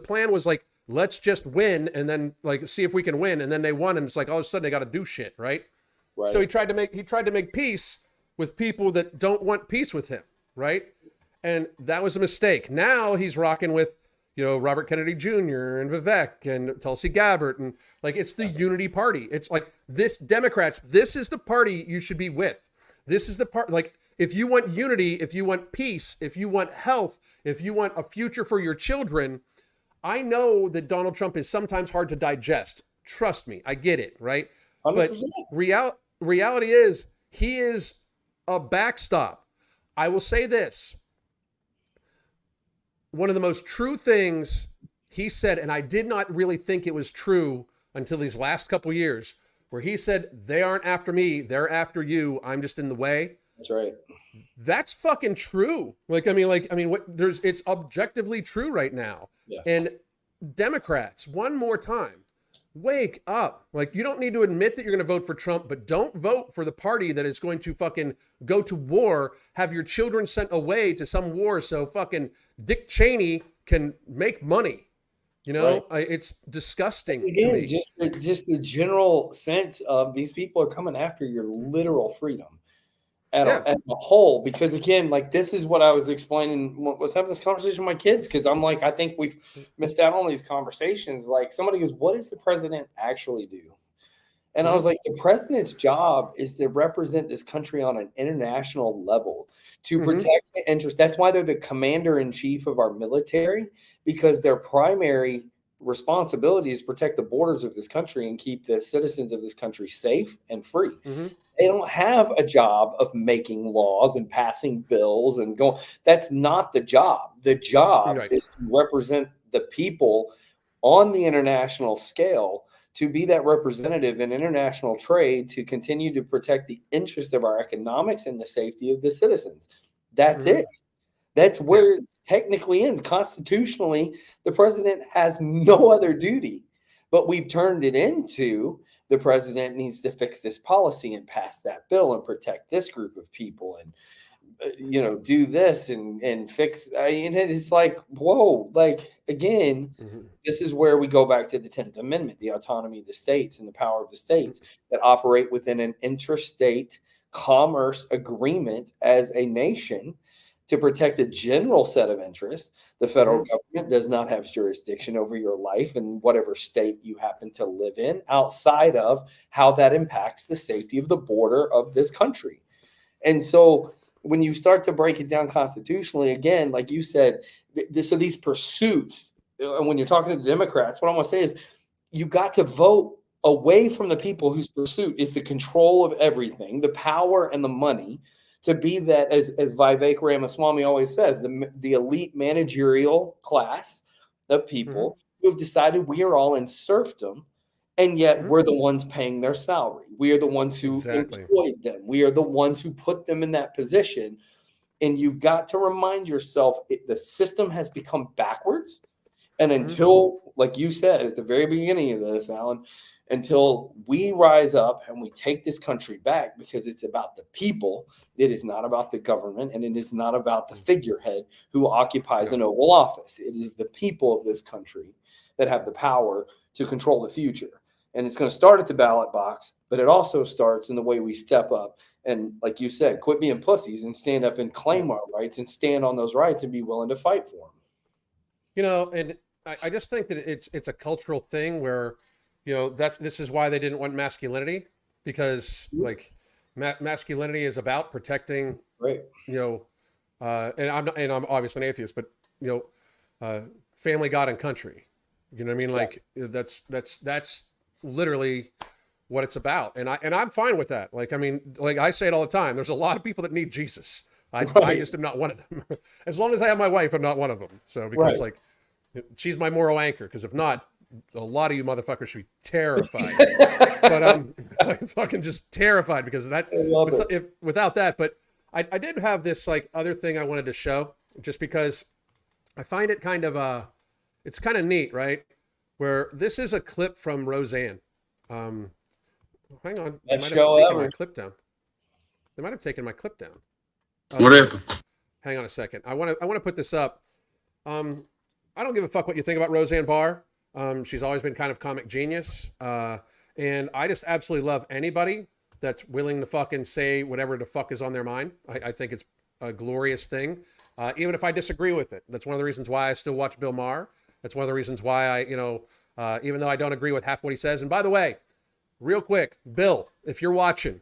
plan was like, let's just win and then like see if we can win. And then they won, and it's like all of a sudden they got to do shit, right? So he tried to make peace with people that don't want peace with him, right? And that was a mistake. Now he's rocking with, you know, Robert Kennedy Jr. and Vivek and Tulsi Gabbard, and like it's the unity party. It's like this Democrats, this is the party you should be with. This is the part, like if you want unity, if you want peace, if you want health, if you want a future for your children. I know that Donald Trump is sometimes hard to digest. Trust me, I get it, right? 100%. But reality is he is a backstop. I will say this. One of the most true things he said, and I did not really think it was true until these last couple years, where he said, they aren't after me, they're after you, I'm just in the way. That's right. That's fucking true. It's objectively true right now. Yes. And Democrats, one more time, wake up. Like, you don't need to admit that you're going to vote for Trump, but don't vote for the party that is going to fucking go to war, have your children sent away to some war so fucking Dick Cheney can make money. You know, right. It's disgusting to me. Just the general sense of these people are coming after your literal freedom at a whole. Because again, like this is what I was explaining. Was having this conversation with my kids because I'm like, I think we've missed out on these conversations. Like somebody goes, "What does the president actually do?" And I was like, the president's job is to represent this country on an international level, to protect the interest. That's why they're the commander in chief of our military, because their primary responsibility is to protect the borders of this country and keep the citizens of this country safe and free. They don't have a job of making laws and passing bills and going. That's not the job. The job is to represent the people on the international scale, to be that representative in international trade, to continue to protect the interest of our economics and the safety of the citizens. That's it. That's where it technically ends. Constitutionally, the president has no other duty, but we've turned it into the president needs to fix this policy and pass that bill and protect this group of people and, you know, do this and fix. And it's like, whoa, like, again, this is where we go back to the 10th Amendment, the autonomy of the states and the power of the states that operate within an interstate commerce agreement as a nation to protect a general set of interests. The federal government does not have jurisdiction over your life in whatever state you happen to live in, outside of how that impacts the safety of the border of this country. And so when you start to break it down constitutionally, again, like you said, so these pursuits, and when you're talking to the Democrats, what I want to say is you got to vote away from the people whose pursuit is the control of everything, the power and the money, to be that, as Vivek Ramaswamy always says, the elite managerial class of people who have decided we are all in serfdom, and yet we're the ones paying their salary. We are the ones who employed them. We are the ones who put them in that position. And you've got to remind yourself, the system has become backwards. And until, like you said at the very beginning of this, Alan, until we rise up and we take this country back, because it's about the people, it is not about the government, and it is not about the figurehead who occupies an Oval Office. It is the people of this country that have the power to control the future. And it's going to start at the ballot box, but it also starts in the way we step up. And like you said, quit being pussies and stand up and claim our rights and stand on those rights and be willing to fight for them. You know, and I just think that it's a cultural thing where, you know, this is why they didn't want masculinity, because like masculinity is about protecting, right? You know, and I'm obviously an atheist, but you know, family, God, and country. You know what I mean? Like that's literally what it's about, and I'm fine with that. Like, I mean, like I say it all the time. There's a lot of people that need Jesus. I just am not one of them. As long as I have my wife, I'm not one of them. So because like she's my moral anchor. Because if not, a lot of you motherfuckers should be terrified. But like fucking just terrified because of that. If without that, but I did have this like other thing I wanted to show, just because I find it kind of it's kind of neat, right? Where this is a clip from Roseanne. Hang on, they might have taken my clip down. They might have taken my clip down. What happened? Hang on a second. I want to put this up. I don't give a fuck what you think about Roseanne Barr. She's always been kind of comic genius. And I just absolutely love anybody that's willing to fucking say whatever the fuck is on their mind. I think it's a glorious thing. Even if I disagree with it. That's one of the reasons why I still watch Bill Maher. That's one of the reasons why I, you know, even though I don't agree with half what he says. And by the way, real quick, Bill, if you're watching,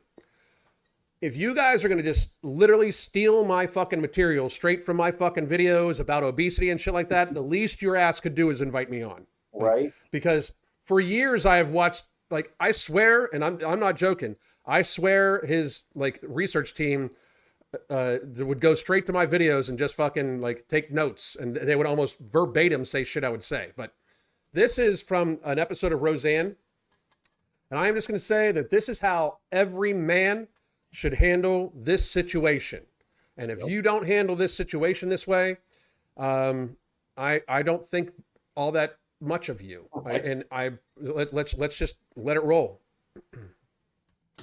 if you guys are going to just literally steal my fucking material straight from my fucking videos about obesity and shit like that, the least your ass could do is invite me on. Right. Because for years I have watched, like, I swear, and I'm not joking, I swear his like research team would go straight to my videos and just fucking like take notes, and they would almost verbatim say shit I would say. But this is from an episode of Roseanne, and I am just going to say that this is how every man should handle this situation. And if you don't handle this situation this way, I don't think all that much of you. Let's just let it roll.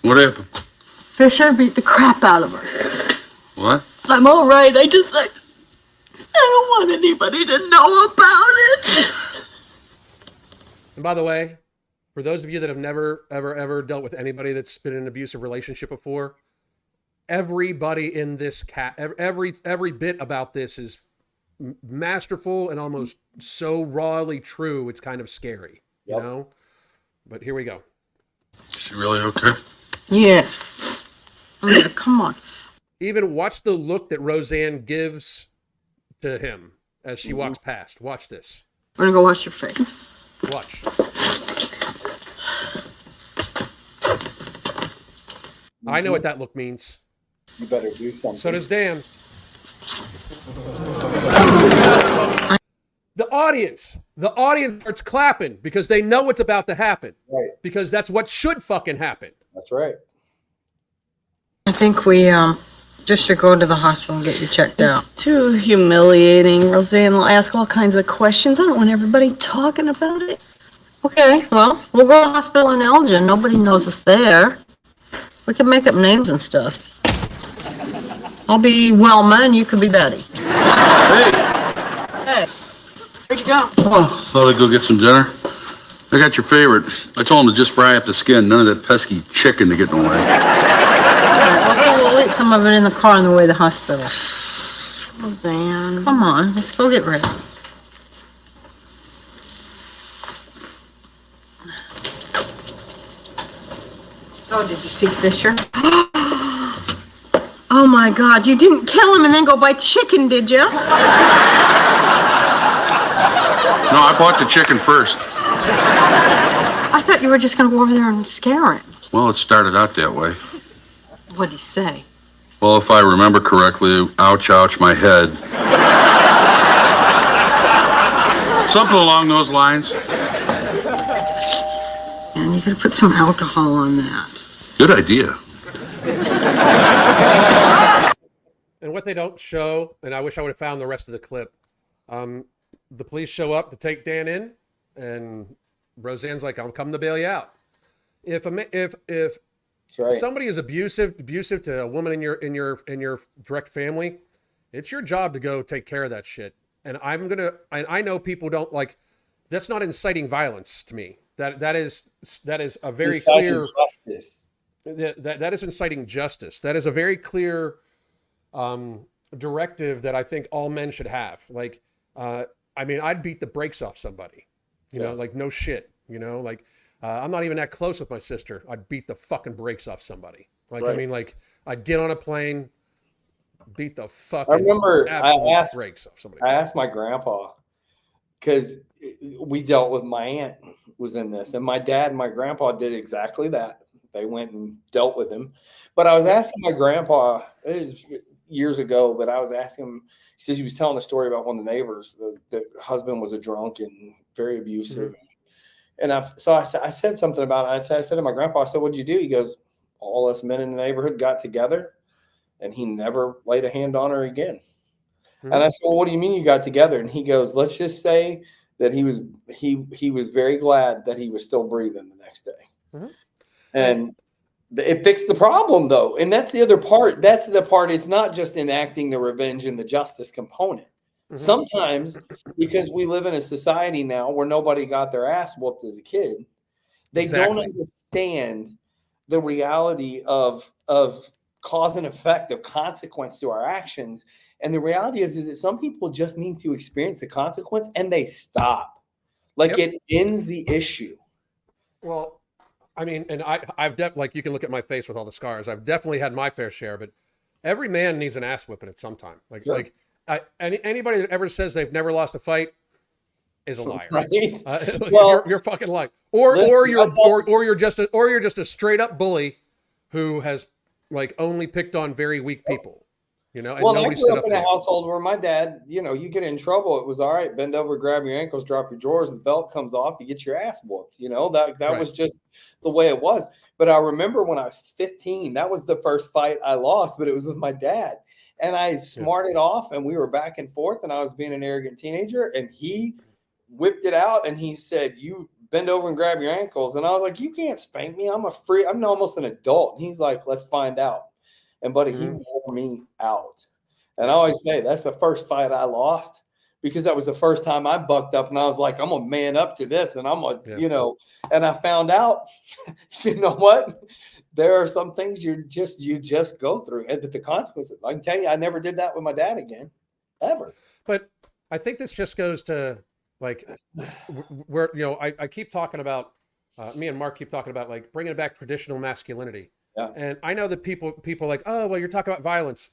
What happened? Fisher beat the crap out of her. What? I'm all right. I don't want anybody to know about it. And by the way, for those of you that have never, ever dealt with anybody that's been in an abusive relationship before, everybody in this every bit about this is masterful and almost so rawly true. It's kind of scary, you know? But here we go. Is she really okay? Yeah. Come on. Even watch the look that Roseanne gives to him as she walks past. Watch this. I'm gonna go wash your face. Watch. I know what that look means. You better do something. So does Dan. The audience starts clapping because they know what's about to happen. Right. Because that's what should fucking happen. That's right. I think we just should go to the hospital and get you checked out. It's too humiliating. Roseanne will ask all kinds of questions. I don't want everybody talking about it. Okay, well, we'll go to the hospital in Elgin. Nobody knows us there. We can make up names and stuff. I'll be Wilma and you can be Betty. Hey! Hey, where'd you go? Oh, thought I'd go get some dinner. I got your favorite. I told him to just fry up the skin. None of that pesky chicken to get in the way. Well, so we'll eat some of it in the car on the way to the hospital. Roseanne. Come on, let's go get ready. So, did you see Fisher? Oh my God, you didn't kill him and then go buy chicken, did you? No, I bought the chicken first. I thought you were just gonna go over there and scare him. Well, it started out that way. What'd he say? Well, if I remember correctly, ouch, ouch, my head. Something along those lines. And you gotta put some alcohol on that. Good idea. And what they don't show, and I wish I would have found the rest of the clip, the police show up to take Dan in, and Roseanne's like, "I'm coming to bail you out." If somebody is abusive to a woman in your direct family, it's your job to go take care of that shit. And I know people don't like. That's not inciting violence to me. That is a very Inciting clear justice. that is inciting justice. That is a very clear directive that I think all men should have. Like, I mean, I'd beat the brakes off somebody, you know, like no shit, you know, like I'm not even that close with my sister. I'd beat the fucking brakes off somebody. Like, I mean, like I'd get on a plane, beat the fucking absolute brakes off somebody. I asked my grandpa, because we dealt with my aunt was in this, and my dad and my grandpa did exactly that. They went and dealt with him. But I was asking my grandpa, it was years ago, but I was asking him, he says he was telling a story about one of the neighbors. The husband was a drunk and very abusive. And I said something about it. I said to my grandpa, I said, "What'd you do?" He goes, "All us men in the neighborhood got together and he never laid a hand on her again." And I said, "Well, what do you mean you got together?" And he goes, "Let's just say that he was very glad that he was still breathing the next day." And it fixed the problem, though. And that's the other part. That's the part. It's not just enacting the revenge and the justice component. Sometimes, because we live in a society now where nobody got their ass whooped as a kid, they don't understand the reality of cause and effect, of consequence to our actions. And the reality is that some people just need to experience the consequence and they stop. Like it ends the issue. Well, I mean, and I've like you can look at my face with all the scars. I've definitely had my fair share, but every man needs an ass whipping at some time. Like anybody that ever says they've never lost a fight is a liar. Right? Well, you're fucking lying, or you're just a straight up bully who has like only picked on very weak people. You know, and well, nobody I grew stood up up in a household where my dad, you know, you get in trouble, it was all right. Bend over, grab your ankles, drop your drawers. The belt comes off, you get your ass whooped. You know, that was just the way it was. But I remember when I was 15, that was the first fight I lost, but it was with my dad. And I smarted off, and we were back and forth, and I was being an arrogant teenager, and he whipped it out, and he said, "You bend over and grab your ankles." And I was like, "You can't spank me. I'm almost an adult." And he's like, "Let's find out." And buddy, he wore me out. And I always say that's the first fight I lost, because that was the first time I bucked up and I was like, I'm gonna man up to this, and I'm gonna, you know, and I found out, you know what? There are some things you just go through, and the consequences. I can tell you, I never did that with my dad again, ever. But I think this just goes to like where, you know, I keep talking about, me and Mark keep talking about like bringing back traditional masculinity. Yeah. And I know that people are like, oh, well, you're talking about violence.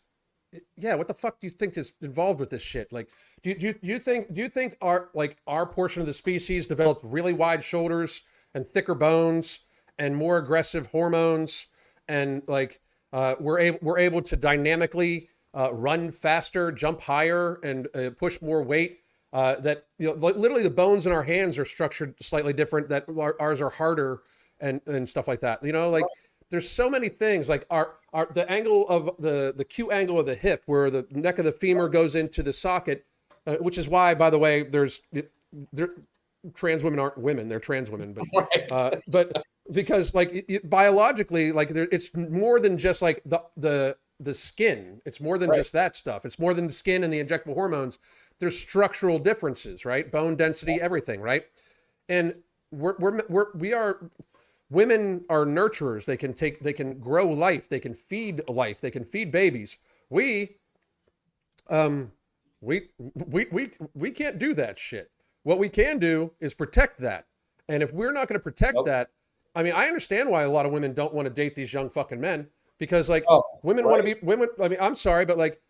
Yeah. What the fuck do you think is involved with this shit? Like, do you think our portion of the species developed really wide shoulders and thicker bones and more aggressive hormones, and like we're able to dynamically run faster, jump higher, and push more weight? That, you know, literally the bones in our hands are structured slightly different. That ours are harder and stuff like that. You know, like. There's so many things, like the angle of the acute angle of the hip, where the neck of the femur goes into the socket, which is why, by the way, trans women aren't women; they're trans women. But but because like biologically, like it's more than just like the skin. It's more than just that stuff. It's more than the skin and the injectable hormones. There's structural differences, right? Bone density, everything, right? And we are. Women are nurturers. They can grow life. They can feed life. They can feed babies. We can't do that shit. What we can do is protect that. And if we're not going to protect that, I mean, I understand why a lot of women don't want to date these young fucking men, because like women want to be women. I mean, I'm sorry, but like,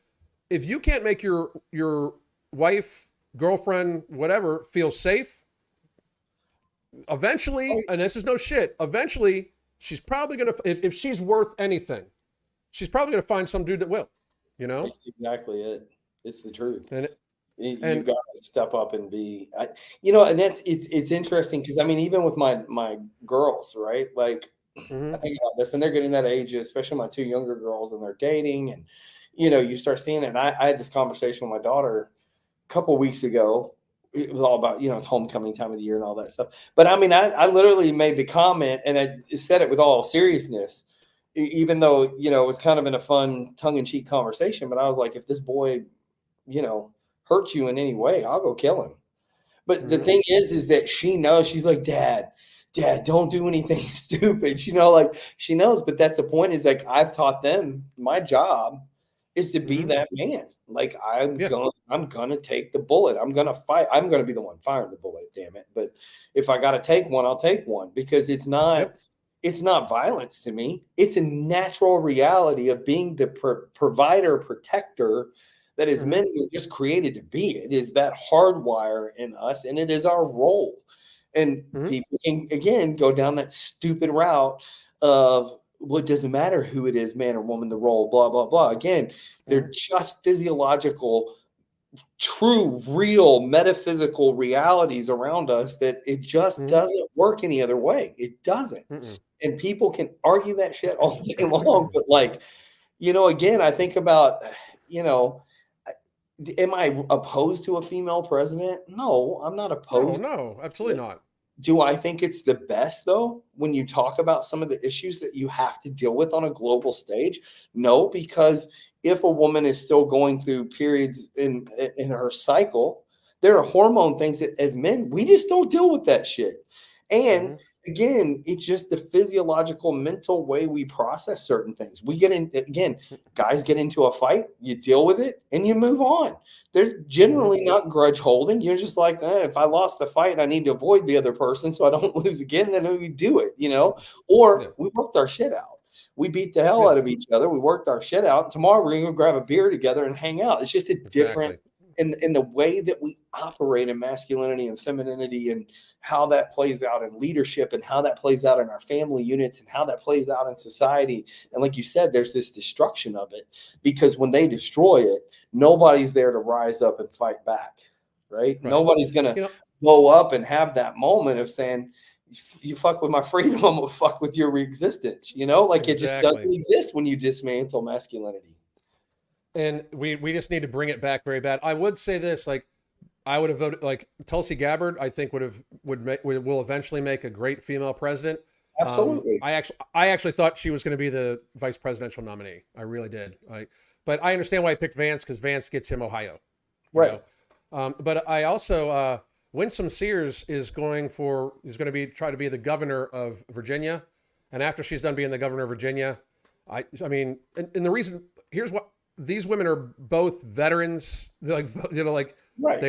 if you can't make your wife, girlfriend, whatever, feel safe, eventually, and this is no shit, eventually she's probably gonna, if she's worth anything, she's probably gonna find some dude that will, you know. That's exactly it. It's the truth. And you got to step up and be, you know, and it's interesting, because I mean, even with my girls, right? Like I think about this, and they're getting that age, especially my two younger girls, and they're dating, and you know, you start seeing it. And I had this conversation with my daughter a couple of weeks ago. It was all about, you know, it's homecoming time of the year and all that stuff. But I mean, I literally made the comment, and I said it with all seriousness, even though, you know, it was kind of in a fun tongue-in-cheek conversation. But I was like, if this boy, you know, hurts you in any way, I'll go kill him. But the thing is that she knows, she's like, Dad, Dad, don't do anything stupid. Like she knows, but that's the point is like I've taught them my job is to be that man. Like I'm gonna take the bullet. I'm gonna fight. I'm gonna be the one firing the bullet, damn it. But if I gotta take one, I'll take one because it's not violence to me. It's a natural reality of being the provider, protector that is men were just created to be. It is that hardwire in us, and it is our role. And people can, again, go down that stupid route of, well, it doesn't matter who it is, man or woman, the role, blah, blah, blah. Again, they're just physiological, true, real, metaphysical realities around us that it just doesn't work any other way. It doesn't. And people can argue that shit all day long. But like, again, I think about, am I opposed to a female president? No, I'm not opposed. No, absolutely not. Do I think it's the best though? When you talk about some of the issues that you have to deal with on a global stage? No, because if a woman is still going through periods in her cycle, there are hormone things that as men, we just don't deal with that shit. And again, it's just the physiological, mental way we process certain things. We get in, again, guys get into a fight, you deal with it, and you move on. They're generally not grudge holding. You're just like, if I lost the fight, I need to avoid the other person so I don't lose again, then we do it, Or we worked our shit out. We beat the hell out of each other. We worked our shit out. Tomorrow we're going to go grab a beer together and hang out. It's just a different in the way that we operate in masculinity and femininity and how that plays out in leadership and how that plays out in our family units and how that plays out in society. And like you said, there's this destruction of it because when they destroy it, nobody's there to rise up and fight back, right? Nobody's going to blow up and have that moment of saying, you fuck with my freedom, I'm going to fuck with your existence. It just doesn't exist when you dismantle masculinity. And we just need to bring it back very bad. I would say this, like, I would have voted like Tulsi Gabbard. I think will eventually make a great female president. Absolutely. I actually thought she was going to be the vice presidential nominee. I really did. But I understand why I picked Vance because Vance gets him Ohio. Right. But I also Winsome Sears is going to try to be the governor of Virginia, and after she's done being the governor of Virginia, I mean, and the reason here's what. These women are both veterans, they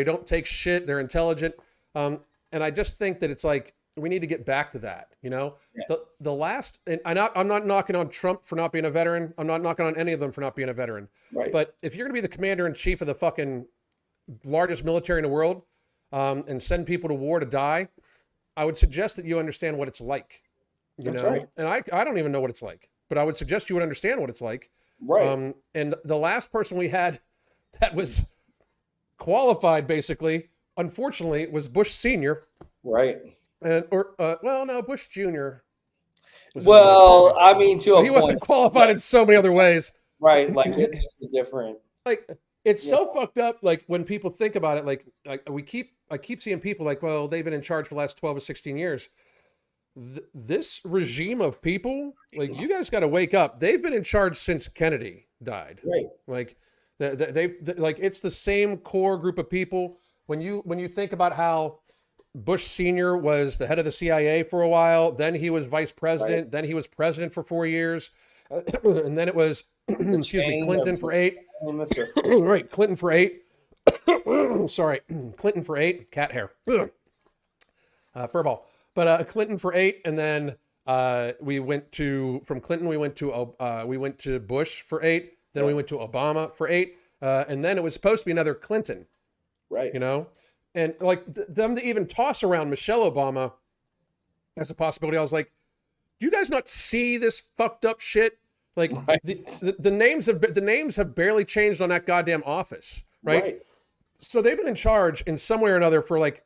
don't take shit. They're intelligent. And I just think that it's like, we need to get back to that. The last, and I'm not knocking on Trump for not being a veteran. I'm not knocking on any of them for not being a veteran. Right. But if you're going to be the commander in chief of the fucking largest military in the world, and send people to war to die, I would suggest that you understand what it's like, That's right. And I don't even know what it's like, but I would suggest you would understand what it's like. Right. And the last person we had that was qualified, basically, unfortunately, was Bush Sr. Right. And no, Bush Jr. Well, I mean, he wasn't qualified in so many other ways. Right. Like it's just different. Like it's so fucked up. Like when people think about it, like I keep seeing people like, well, they've been in charge for the last 12 or 16 years. This regime of people, like, you guys got to wake up. They've been in charge since Kennedy died. Right. Like like it's the same core group of people. When you think about how Bush Sr. was the head of the CIA for a while, then he was vice president, then he was president for 4 years, and then it was Clinton for 8. Right, Clinton for 8. Sorry, Clinton for 8. Cat hair. Furball. But Clinton for 8, and then from Clinton we went to Bush for 8, then we went to Obama for 8, and then it was supposed to be another Clinton, right? And like them to even toss around Michelle Obama as a possibility. I was like, do you guys not see this fucked up shit? Like the names have barely changed on that goddamn office, right? So they've been in charge in some way or another for like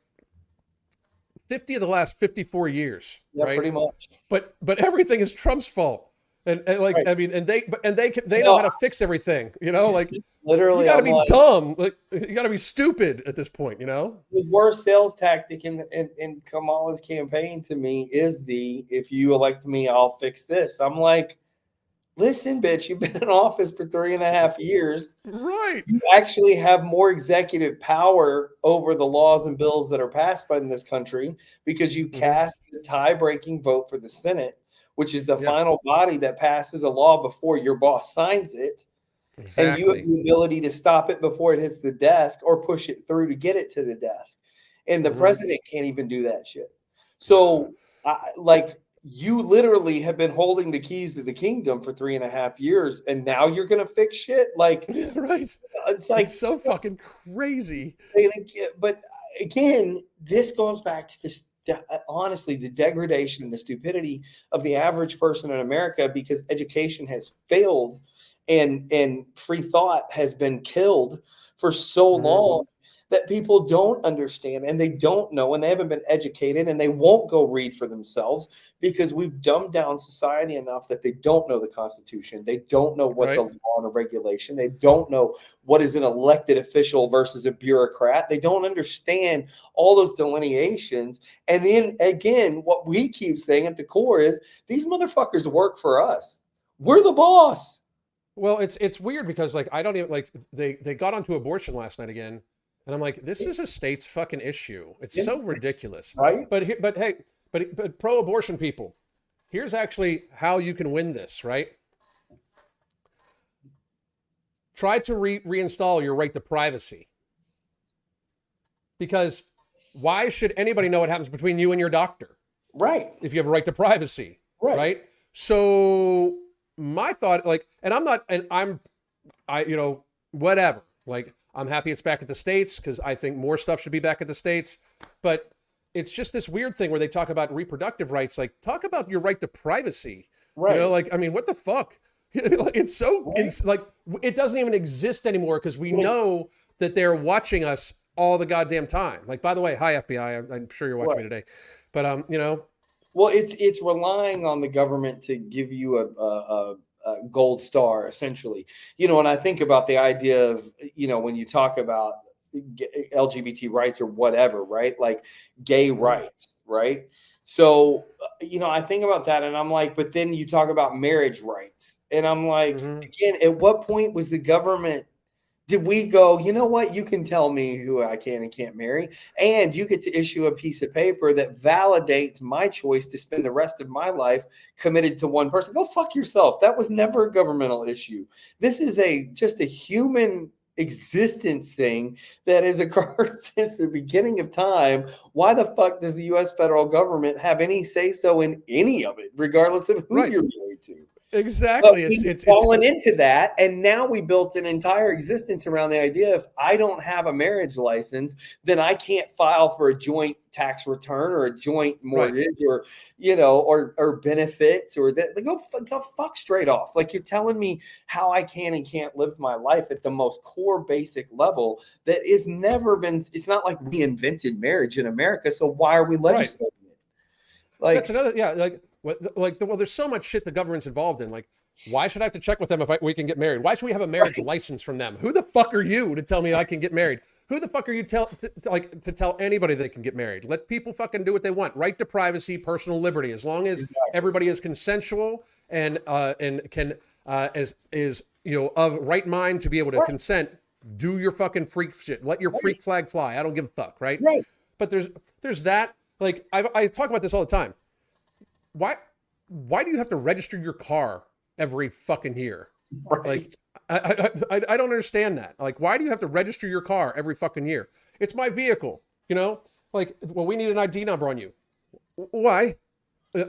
50 of the last 54 years, right? Pretty much. But everything is Trump's fault, and like I mean, and they know how to fix everything, like literally. You got to be dumb, like you got to be stupid at this point, The worst sales tactic in Kamala's campaign to me is if you elect me, I'll fix this. I'm like, listen, bitch, you've been in office for 3.5 years. Right. You actually have more executive power over the laws and bills that are passed in this country because you cast the tie-breaking vote for the Senate, which is the final body that passes a law before your boss signs it. Exactly. And you have the ability to stop it before it hits the desk or push it through to get it to the desk. And the president can't even do that shit. So, you literally have been holding the keys to the kingdom for 3.5 years, and now you're going to fix shit? Like, right. It's so fucking crazy. But again, this goes back to this. Honestly, the degradation and the stupidity of the average person in America, because education has failed and free thought has been killed for so long that people don't understand and they don't know and they haven't been educated and they won't go read for themselves because we've dumbed down society enough that they don't know the Constitution. They don't know what's a law and a regulation. They don't know what is an elected official versus a bureaucrat. They don't understand all those delineations. And then again, what we keep saying at the core is these motherfuckers work for us. We're the boss. Well, it's weird because like I don't even like they got onto abortion last night again. And I'm like, this is a state's fucking issue. It's so ridiculous. Right. But hey, but pro-abortion people, here's actually how you can win this, right? Try to reinstall your right to privacy. Because why should anybody know what happens between you and your doctor? Right. If you have a right to privacy. Right. So my thought, like, whatever. Like, I'm happy it's back at the States because I think more stuff should be back at the States. But it's just this weird thing where they talk about reproductive rights. Like, talk about your right to privacy. Right. You know, like, I mean, what the fuck? It's so, it's like, it doesn't even exist anymore because we know that they're watching us all the goddamn time. Like, by the way, hi, FBI. I'm sure you're watching me today. But, you know. Well, it's relying on the government to give you a gold star, essentially. You know, when I think about the idea of, you know, when you talk about LGBT rights or whatever, right? Like gay rights, right? So, you know, I think about that and I'm like, but then you talk about marriage rights. And I'm like, again, at what point was the government, did we go, you know what, you can tell me who I can and can't marry, and you get to issue a piece of paper that validates my choice to spend the rest of my life committed to one person? Go fuck yourself. That was never a governmental issue. This is just a human existence thing that has occurred since the beginning of time. Why the fuck does the U.S. federal government have any say so in any of it, regardless of who you're married to? Exactly. It's fallen into that. And now we built an entire existence around the idea if I don't have a marriage license, then I can't file for a joint tax return or a joint mortgage or, you know, or benefits or that. Like, go fuck straight off. Like, you're telling me how I can and can't live my life at the most core basic level that is never been. It's not like we invented marriage in America. So why are we legislating it? Like, that's another, well, there's so much shit the government's involved in. Like, why should I have to check with them if we can get married? Why should we have a marriage license from them? Who the fuck are you to tell me I can get married? Who the fuck are you to tell anybody they can get married? Let people fucking do what they want. Right to privacy, personal liberty. As long as everybody is consensual and can is you know of right mind to be able to consent, do your fucking freak shit. Let your freak flag fly. I don't give a fuck, right? But there's that. Like, I talk about this all the time. Why do you have to register your car every fucking year? Like, I don't understand that. Like, why do you have to register your car every fucking year? It's my vehicle, you know? Like, well, we need an ID number on you. Why?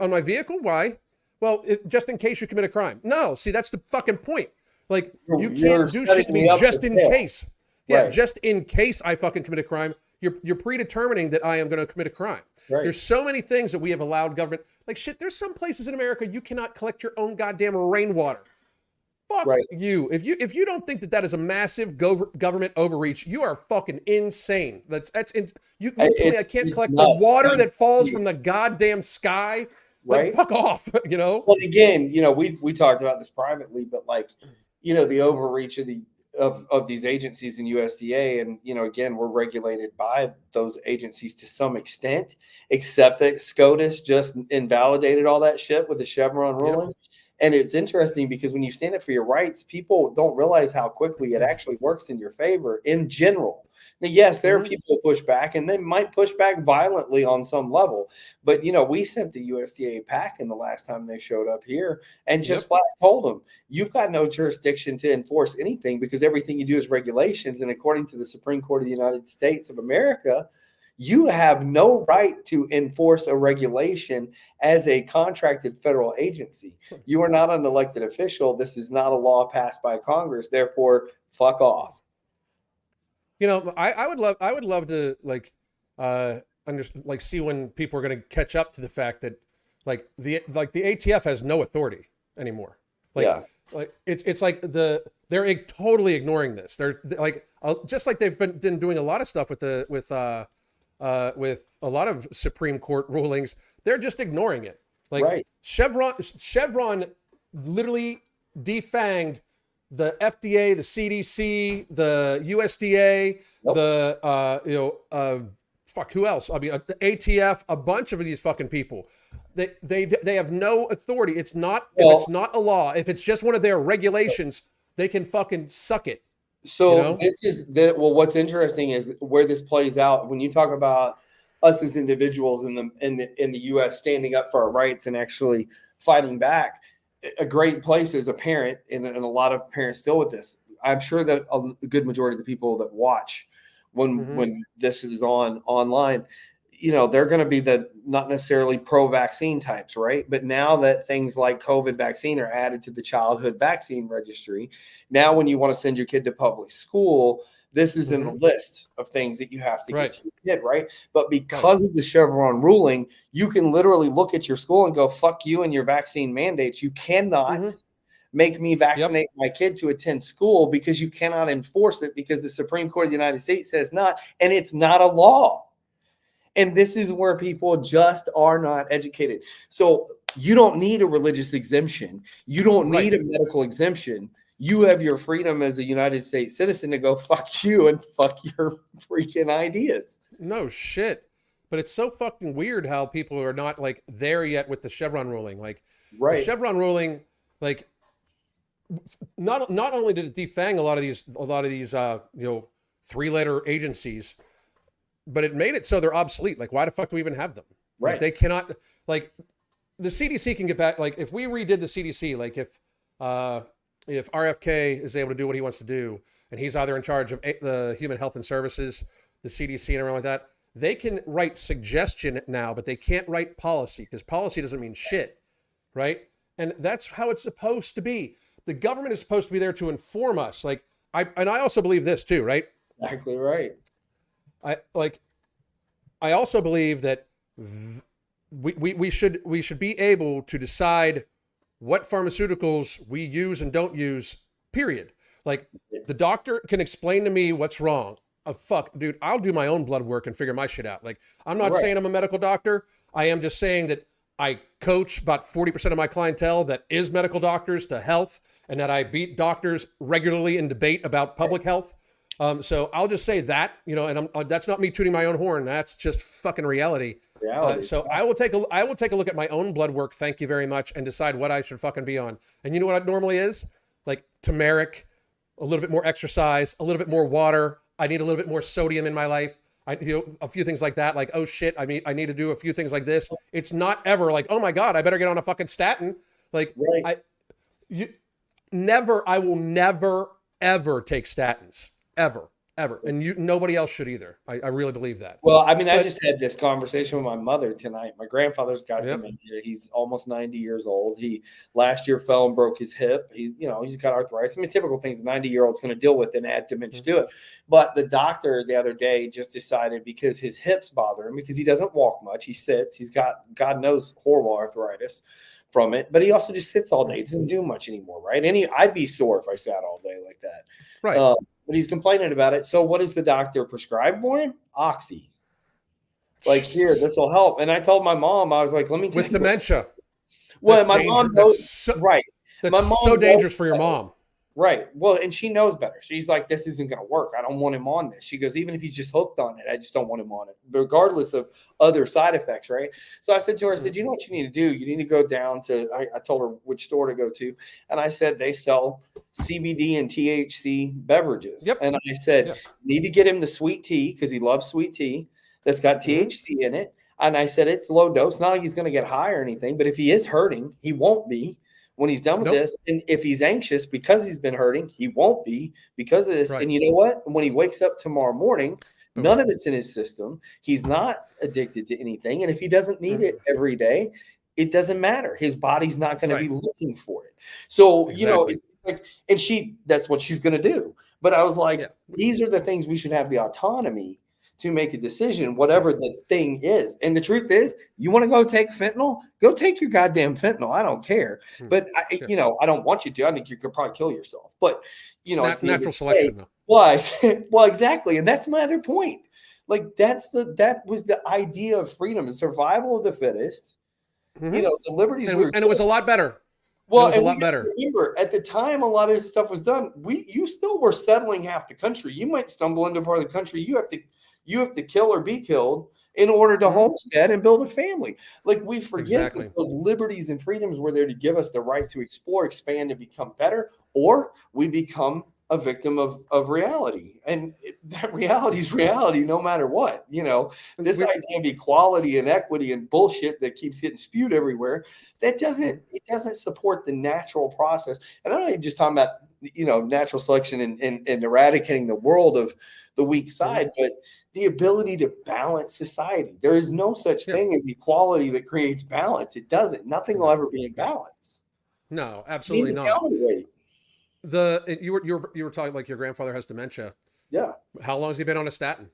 On my vehicle? Why? Well, just in case you commit a crime. No, see, that's the fucking point. Like, you can't do shit to me just in case. Yeah, just in case I fucking commit a crime. You're predetermining that I am going to commit a crime. There's so many things that we have allowed government. Like, shit, there's some places in America you cannot collect your own goddamn rainwater. Fuck you. If you don't think that is a massive government overreach, you are fucking insane. You tell me I can't collect the water that falls from the goddamn sky. Like, fuck off, you know? Well, again, you know, we talked about this privately, but like, you know, the overreach of these agencies in USDA, and you know, again, we're regulated by those agencies to some extent, except that SCOTUS just invalidated all that shit with the Chevron ruling. And it's interesting because when you stand up for your rights, people don't realize how quickly it actually works in your favor in general. Now, yes, there are people who push back, and they might push back violently on some level. But, we sent the USDA packing the last time they showed up here and just flat told them, you've got no jurisdiction to enforce anything because everything you do is regulations. And according to the Supreme Court of the United States of America, you have no right to enforce a regulation as a contracted federal agency. You are not an elected official. This is not a law passed by Congress. Therefore, fuck off. I would love to see when people are going to catch up to the fact that the ATF has no authority anymore. It's like they're totally ignoring this. They're just like they've been doing a lot of stuff with a lot of Supreme Court rulings. They're just ignoring it. Chevron literally defanged the FDA, the CDC, the USDA, who else? I mean, the ATF, a bunch of these fucking people. They have no authority. If it's not a law, if it's just one of their regulations, they can fucking suck it. So what's interesting is where this plays out when you talk about us as individuals in the U.S. standing up for our rights and actually fighting back. A great place as a parent, and a lot of parents deal with this. I'm sure that a good majority of the people that watch when this is online, they're going to be the not necessarily pro-vaccine types, right? But now that things like COVID vaccine are added to the childhood vaccine registry, now when you want to send your kid to public school, this is in the list of things that you have to get to your kid, right? But because of the Chevron ruling, you can literally look at your school and go, fuck you and your vaccine mandates. You cannot make me vaccinate my kid to attend school because you cannot enforce it because the Supreme Court of the United States says not, and it's not a law. And this is where people just are not educated. So you don't need a religious exemption. You don't need a medical exemption. You have your freedom as a United States citizen to go fuck you and fuck your freaking ideas. No shit. But it's so fucking weird how people are not there yet with the Chevron ruling. The Chevron ruling, not only did it defang a lot of these 3-letter agencies, but it made it so they're obsolete. Why the fuck do we even have them? Right. They cannot, the CDC can get back, if we redid the CDC, if RFK is able to do what he wants to do, and he's either in charge of the Human Health and Services, the CDC, and everything like that, they can write suggestion now, but they can't write policy because policy doesn't mean shit, right? And that's how it's supposed to be. The government is supposed to be there to inform us. I also believe this too, right? Exactly right. I also believe that we should be able to decide what pharmaceuticals we use and don't use, period. The doctor can explain to me what's wrong. Fuck, dude, I'll do my own blood work and figure my shit out. I'm not saying I'm a medical doctor. I am just saying that I coach about 40% of my clientele that is medical doctors to health, and that I beat doctors regularly in debate about public health. So I'll just say that, and that's not me tooting my own horn. That's just fucking reality. So I will take a look at my own blood work. Thank you very much. And decide what I should fucking be on. And you know what it normally is? Turmeric, a little bit more exercise, a little bit more water. I need a little bit more sodium in my life. A few things like that. Oh shit, I need to do a few things like this. It's not ever oh my God, I better get on a fucking statin. I will never, ever take statins. Ever. And nobody else should either. I really believe that. Well, I just had this conversation with my mother tonight. My grandfather's got dementia. He's almost 90 years old. He last year fell and broke his hip. He's got arthritis. Typical things a 90-year-old's going to deal with and add dementia to it. But the doctor the other day just decided because his hips bother him, because he doesn't walk much, he sits. He's got, God knows, horrible arthritis from it. But he also just sits all day. He doesn't do much anymore, right? I'd be sore if I sat all day like that. Right. But he's complaining about it. So what does the doctor prescribe for him? Oxy. Here, this will help. And I told my mom, I was like, let me with dementia. Well, my mom knows. Right. That's my mom so dangerous for your mom. Right. Well, and she knows better. She's like, this isn't going to work. I don't want him on this. She goes, even if he's just hooked on it, I just don't want him on it, regardless of other side effects. Right. So I said to her, I said, you know what you need to do? You need to go down to, I told her which store to go to. And I said, they sell CBD and THC beverages. Yep. And I said, need to get him the sweet tea because he loves sweet tea that's got THC in it. And I said, it's low dose. Not like he's going to get high or anything, but if he is hurting, he won't be when he's done with this. And if he's anxious because he's been hurting, he won't be because of this. Right. And you know what? When he wakes up tomorrow morning, none of it's in his system. He's not addicted to anything. And if he doesn't need it every day, it doesn't matter. His body's not going to be looking for it. So, you know, it's like, and that's what she's going to do. But I was like, these are the things we should have the autonomy to make a decision, whatever the thing is. And the truth is, you want to go take fentanyl? Go take your goddamn fentanyl. I don't care. But, you know, I don't want you to. I think you could probably kill yourself. But, you know, natural selection, though. Well, exactly. And that's my other point. Like, that was the idea of freedom, the survival of the fittest. You know, the liberties. And it was a lot better. Well, it was a lot better. Remember, at the time a lot of this stuff was done, you still were settling half the country. You might stumble into part of the country. You have to kill or be killed in order to homestead and build a family. Like, we forget that those liberties and freedoms were there to give us the right to explore, expand, and become better, or we become a victim of reality. And that reality is reality no matter what. You know, this idea of equality and equity and bullshit that keeps getting spewed everywhere, it doesn't support the natural process. And I'm not even just talking about, you know, natural selection and eradicating the world of the weak side, but the ability to balance society. There is no such thing as equality that creates balance. It doesn't. Nothing will ever be in balance. No, absolutely not. You were talking like your grandfather has dementia. Yeah. How long has he been on a statin?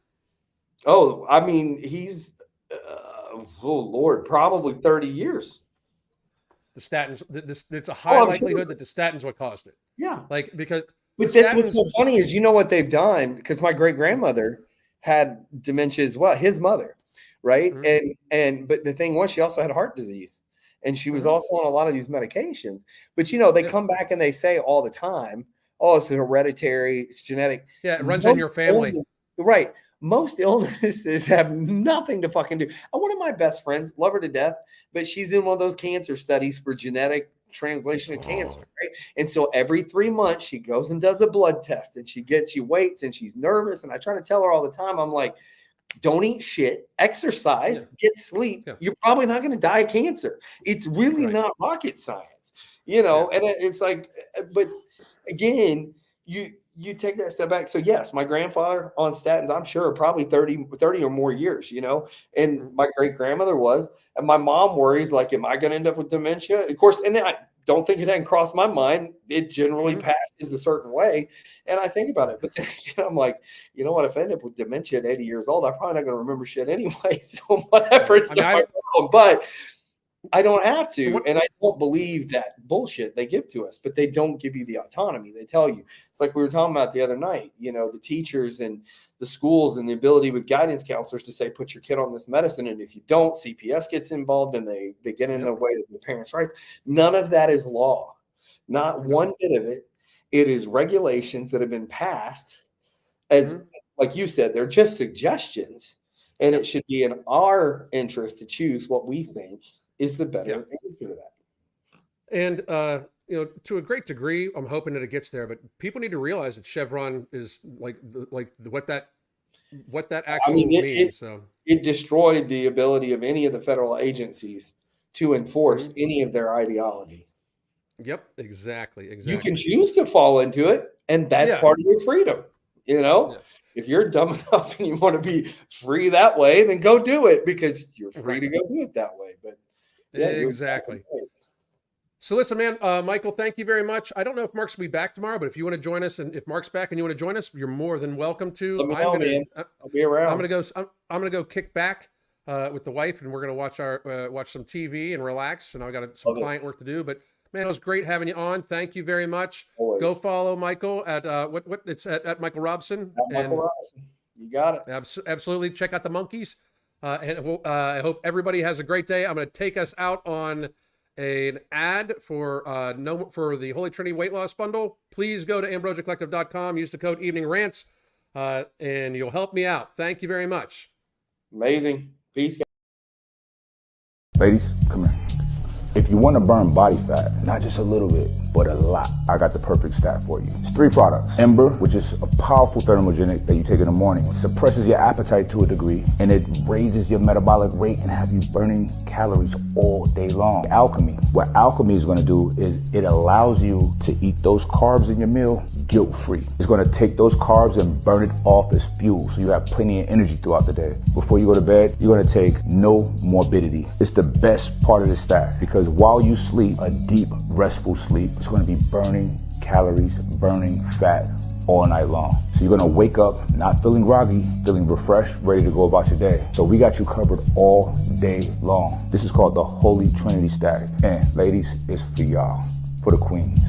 Oh, I mean, he's oh Lord, probably 30 years. The statins. It's a high likelihood that the statins what caused it. Yeah. Like, because. But that's what's so funny is, you know what they've done, because my great grandmother had dementia as well, his mother, right? But the thing was, she also had heart disease, and she was also on a lot of these medications. But you know, they come back and they say all the time, "Oh, it's hereditary, it's genetic." Yeah, it runs in your family, right? Most illnesses have nothing to fucking do. One of my best friends, love her to death, but she's in one of those cancer studies for genetic translation of cancer, right? And so every 3 months she goes and does a blood test, and she waits, and she's nervous. And I try to tell her all the time, I'm like, don't eat shit, exercise, get sleep. You're probably not going to die of cancer. It's really not rocket science, you know? And it's like, but again, you take that step back. So yes, my grandfather on statins, I'm sure probably 30 or more years, you know, and my great grandmother was, and my mom worries, like, am I going to end up with dementia? Of course. And I don't think it hadn't crossed my mind. It generally passes a certain way. And I think about it, but then, you know, I'm like, you know what, if I end up with dementia at 80 years old, I'm probably not going to remember shit anyway. So whatever, it's not my problem, but I don't have to, and I don't believe that bullshit they give to us, but they don't give you the autonomy. They tell you, it's like we were talking about the other night, you know, the teachers and the schools and the ability with guidance counselors to say, put your kid on this medicine. And if you don't, CPS gets involved and they get in the way of the parents' rights. None of that is law. Not one bit of it. It is regulations that have been passed as, like you said, they're just suggestions, and it should be in our interest to choose what we think is the better answer to that. And you know, to a great degree, I'm hoping that it gets there. But people need to realize that Chevron is like what that actually means. So it destroyed the ability of any of the federal agencies to enforce any of their ideology. Yep, exactly. You can choose to fall into it, and that's part of your freedom. You know, if you're dumb enough and you want to be free that way, then go do it, because you're free to go do it that way. But exactly. So listen, man, Michael, thank you very much. I don't know if Mark's will be back tomorrow, but if you want to join us, and if Mark's back and you want to join us, you're more than welcome to. Let me know, man. I'll be around. I'm gonna go kick back with the wife, and we're gonna watch some TV and relax. And I've got some client work to do. But man, it was great having you on. Thank you very much. Always. Go follow Michael at what it's at Michael Robson. Michael Robson. You got it. Absolutely. Check out the monkeys. And I hope everybody has a great day. I'm going to take us out on an ad for for the Holy Trinity Weight Loss Bundle, please go to ambrosiacollective.com, use the code Evening Rants, and you'll help me out. Thank you very much. Amazing. Peace. Ladies, come here. If you want to burn body fat, not just a little bit, but a lot, I got the perfect stack for you. It's 3 products. Ember, which is a powerful thermogenic that you take in the morning, suppresses your appetite to a degree, and it raises your metabolic rate and have you burning calories all day long. Alchemy. What Alchemy is going to do is it allows you to eat those carbs in your meal guilt-free. It's going to take those carbs and burn it off as fuel, so you have plenty of energy throughout the day. Before you go to bed, you're going to take no morbidity. It's the best part of the stack because while you sleep, a deep, restful sleep, it's going to be burning calories, burning fat all night long. So you're going to wake up not feeling groggy, feeling refreshed, ready to go about your day. So we got you covered all day long. This is called the Holy Trinity Stack. And ladies, it's for y'all, for the queens.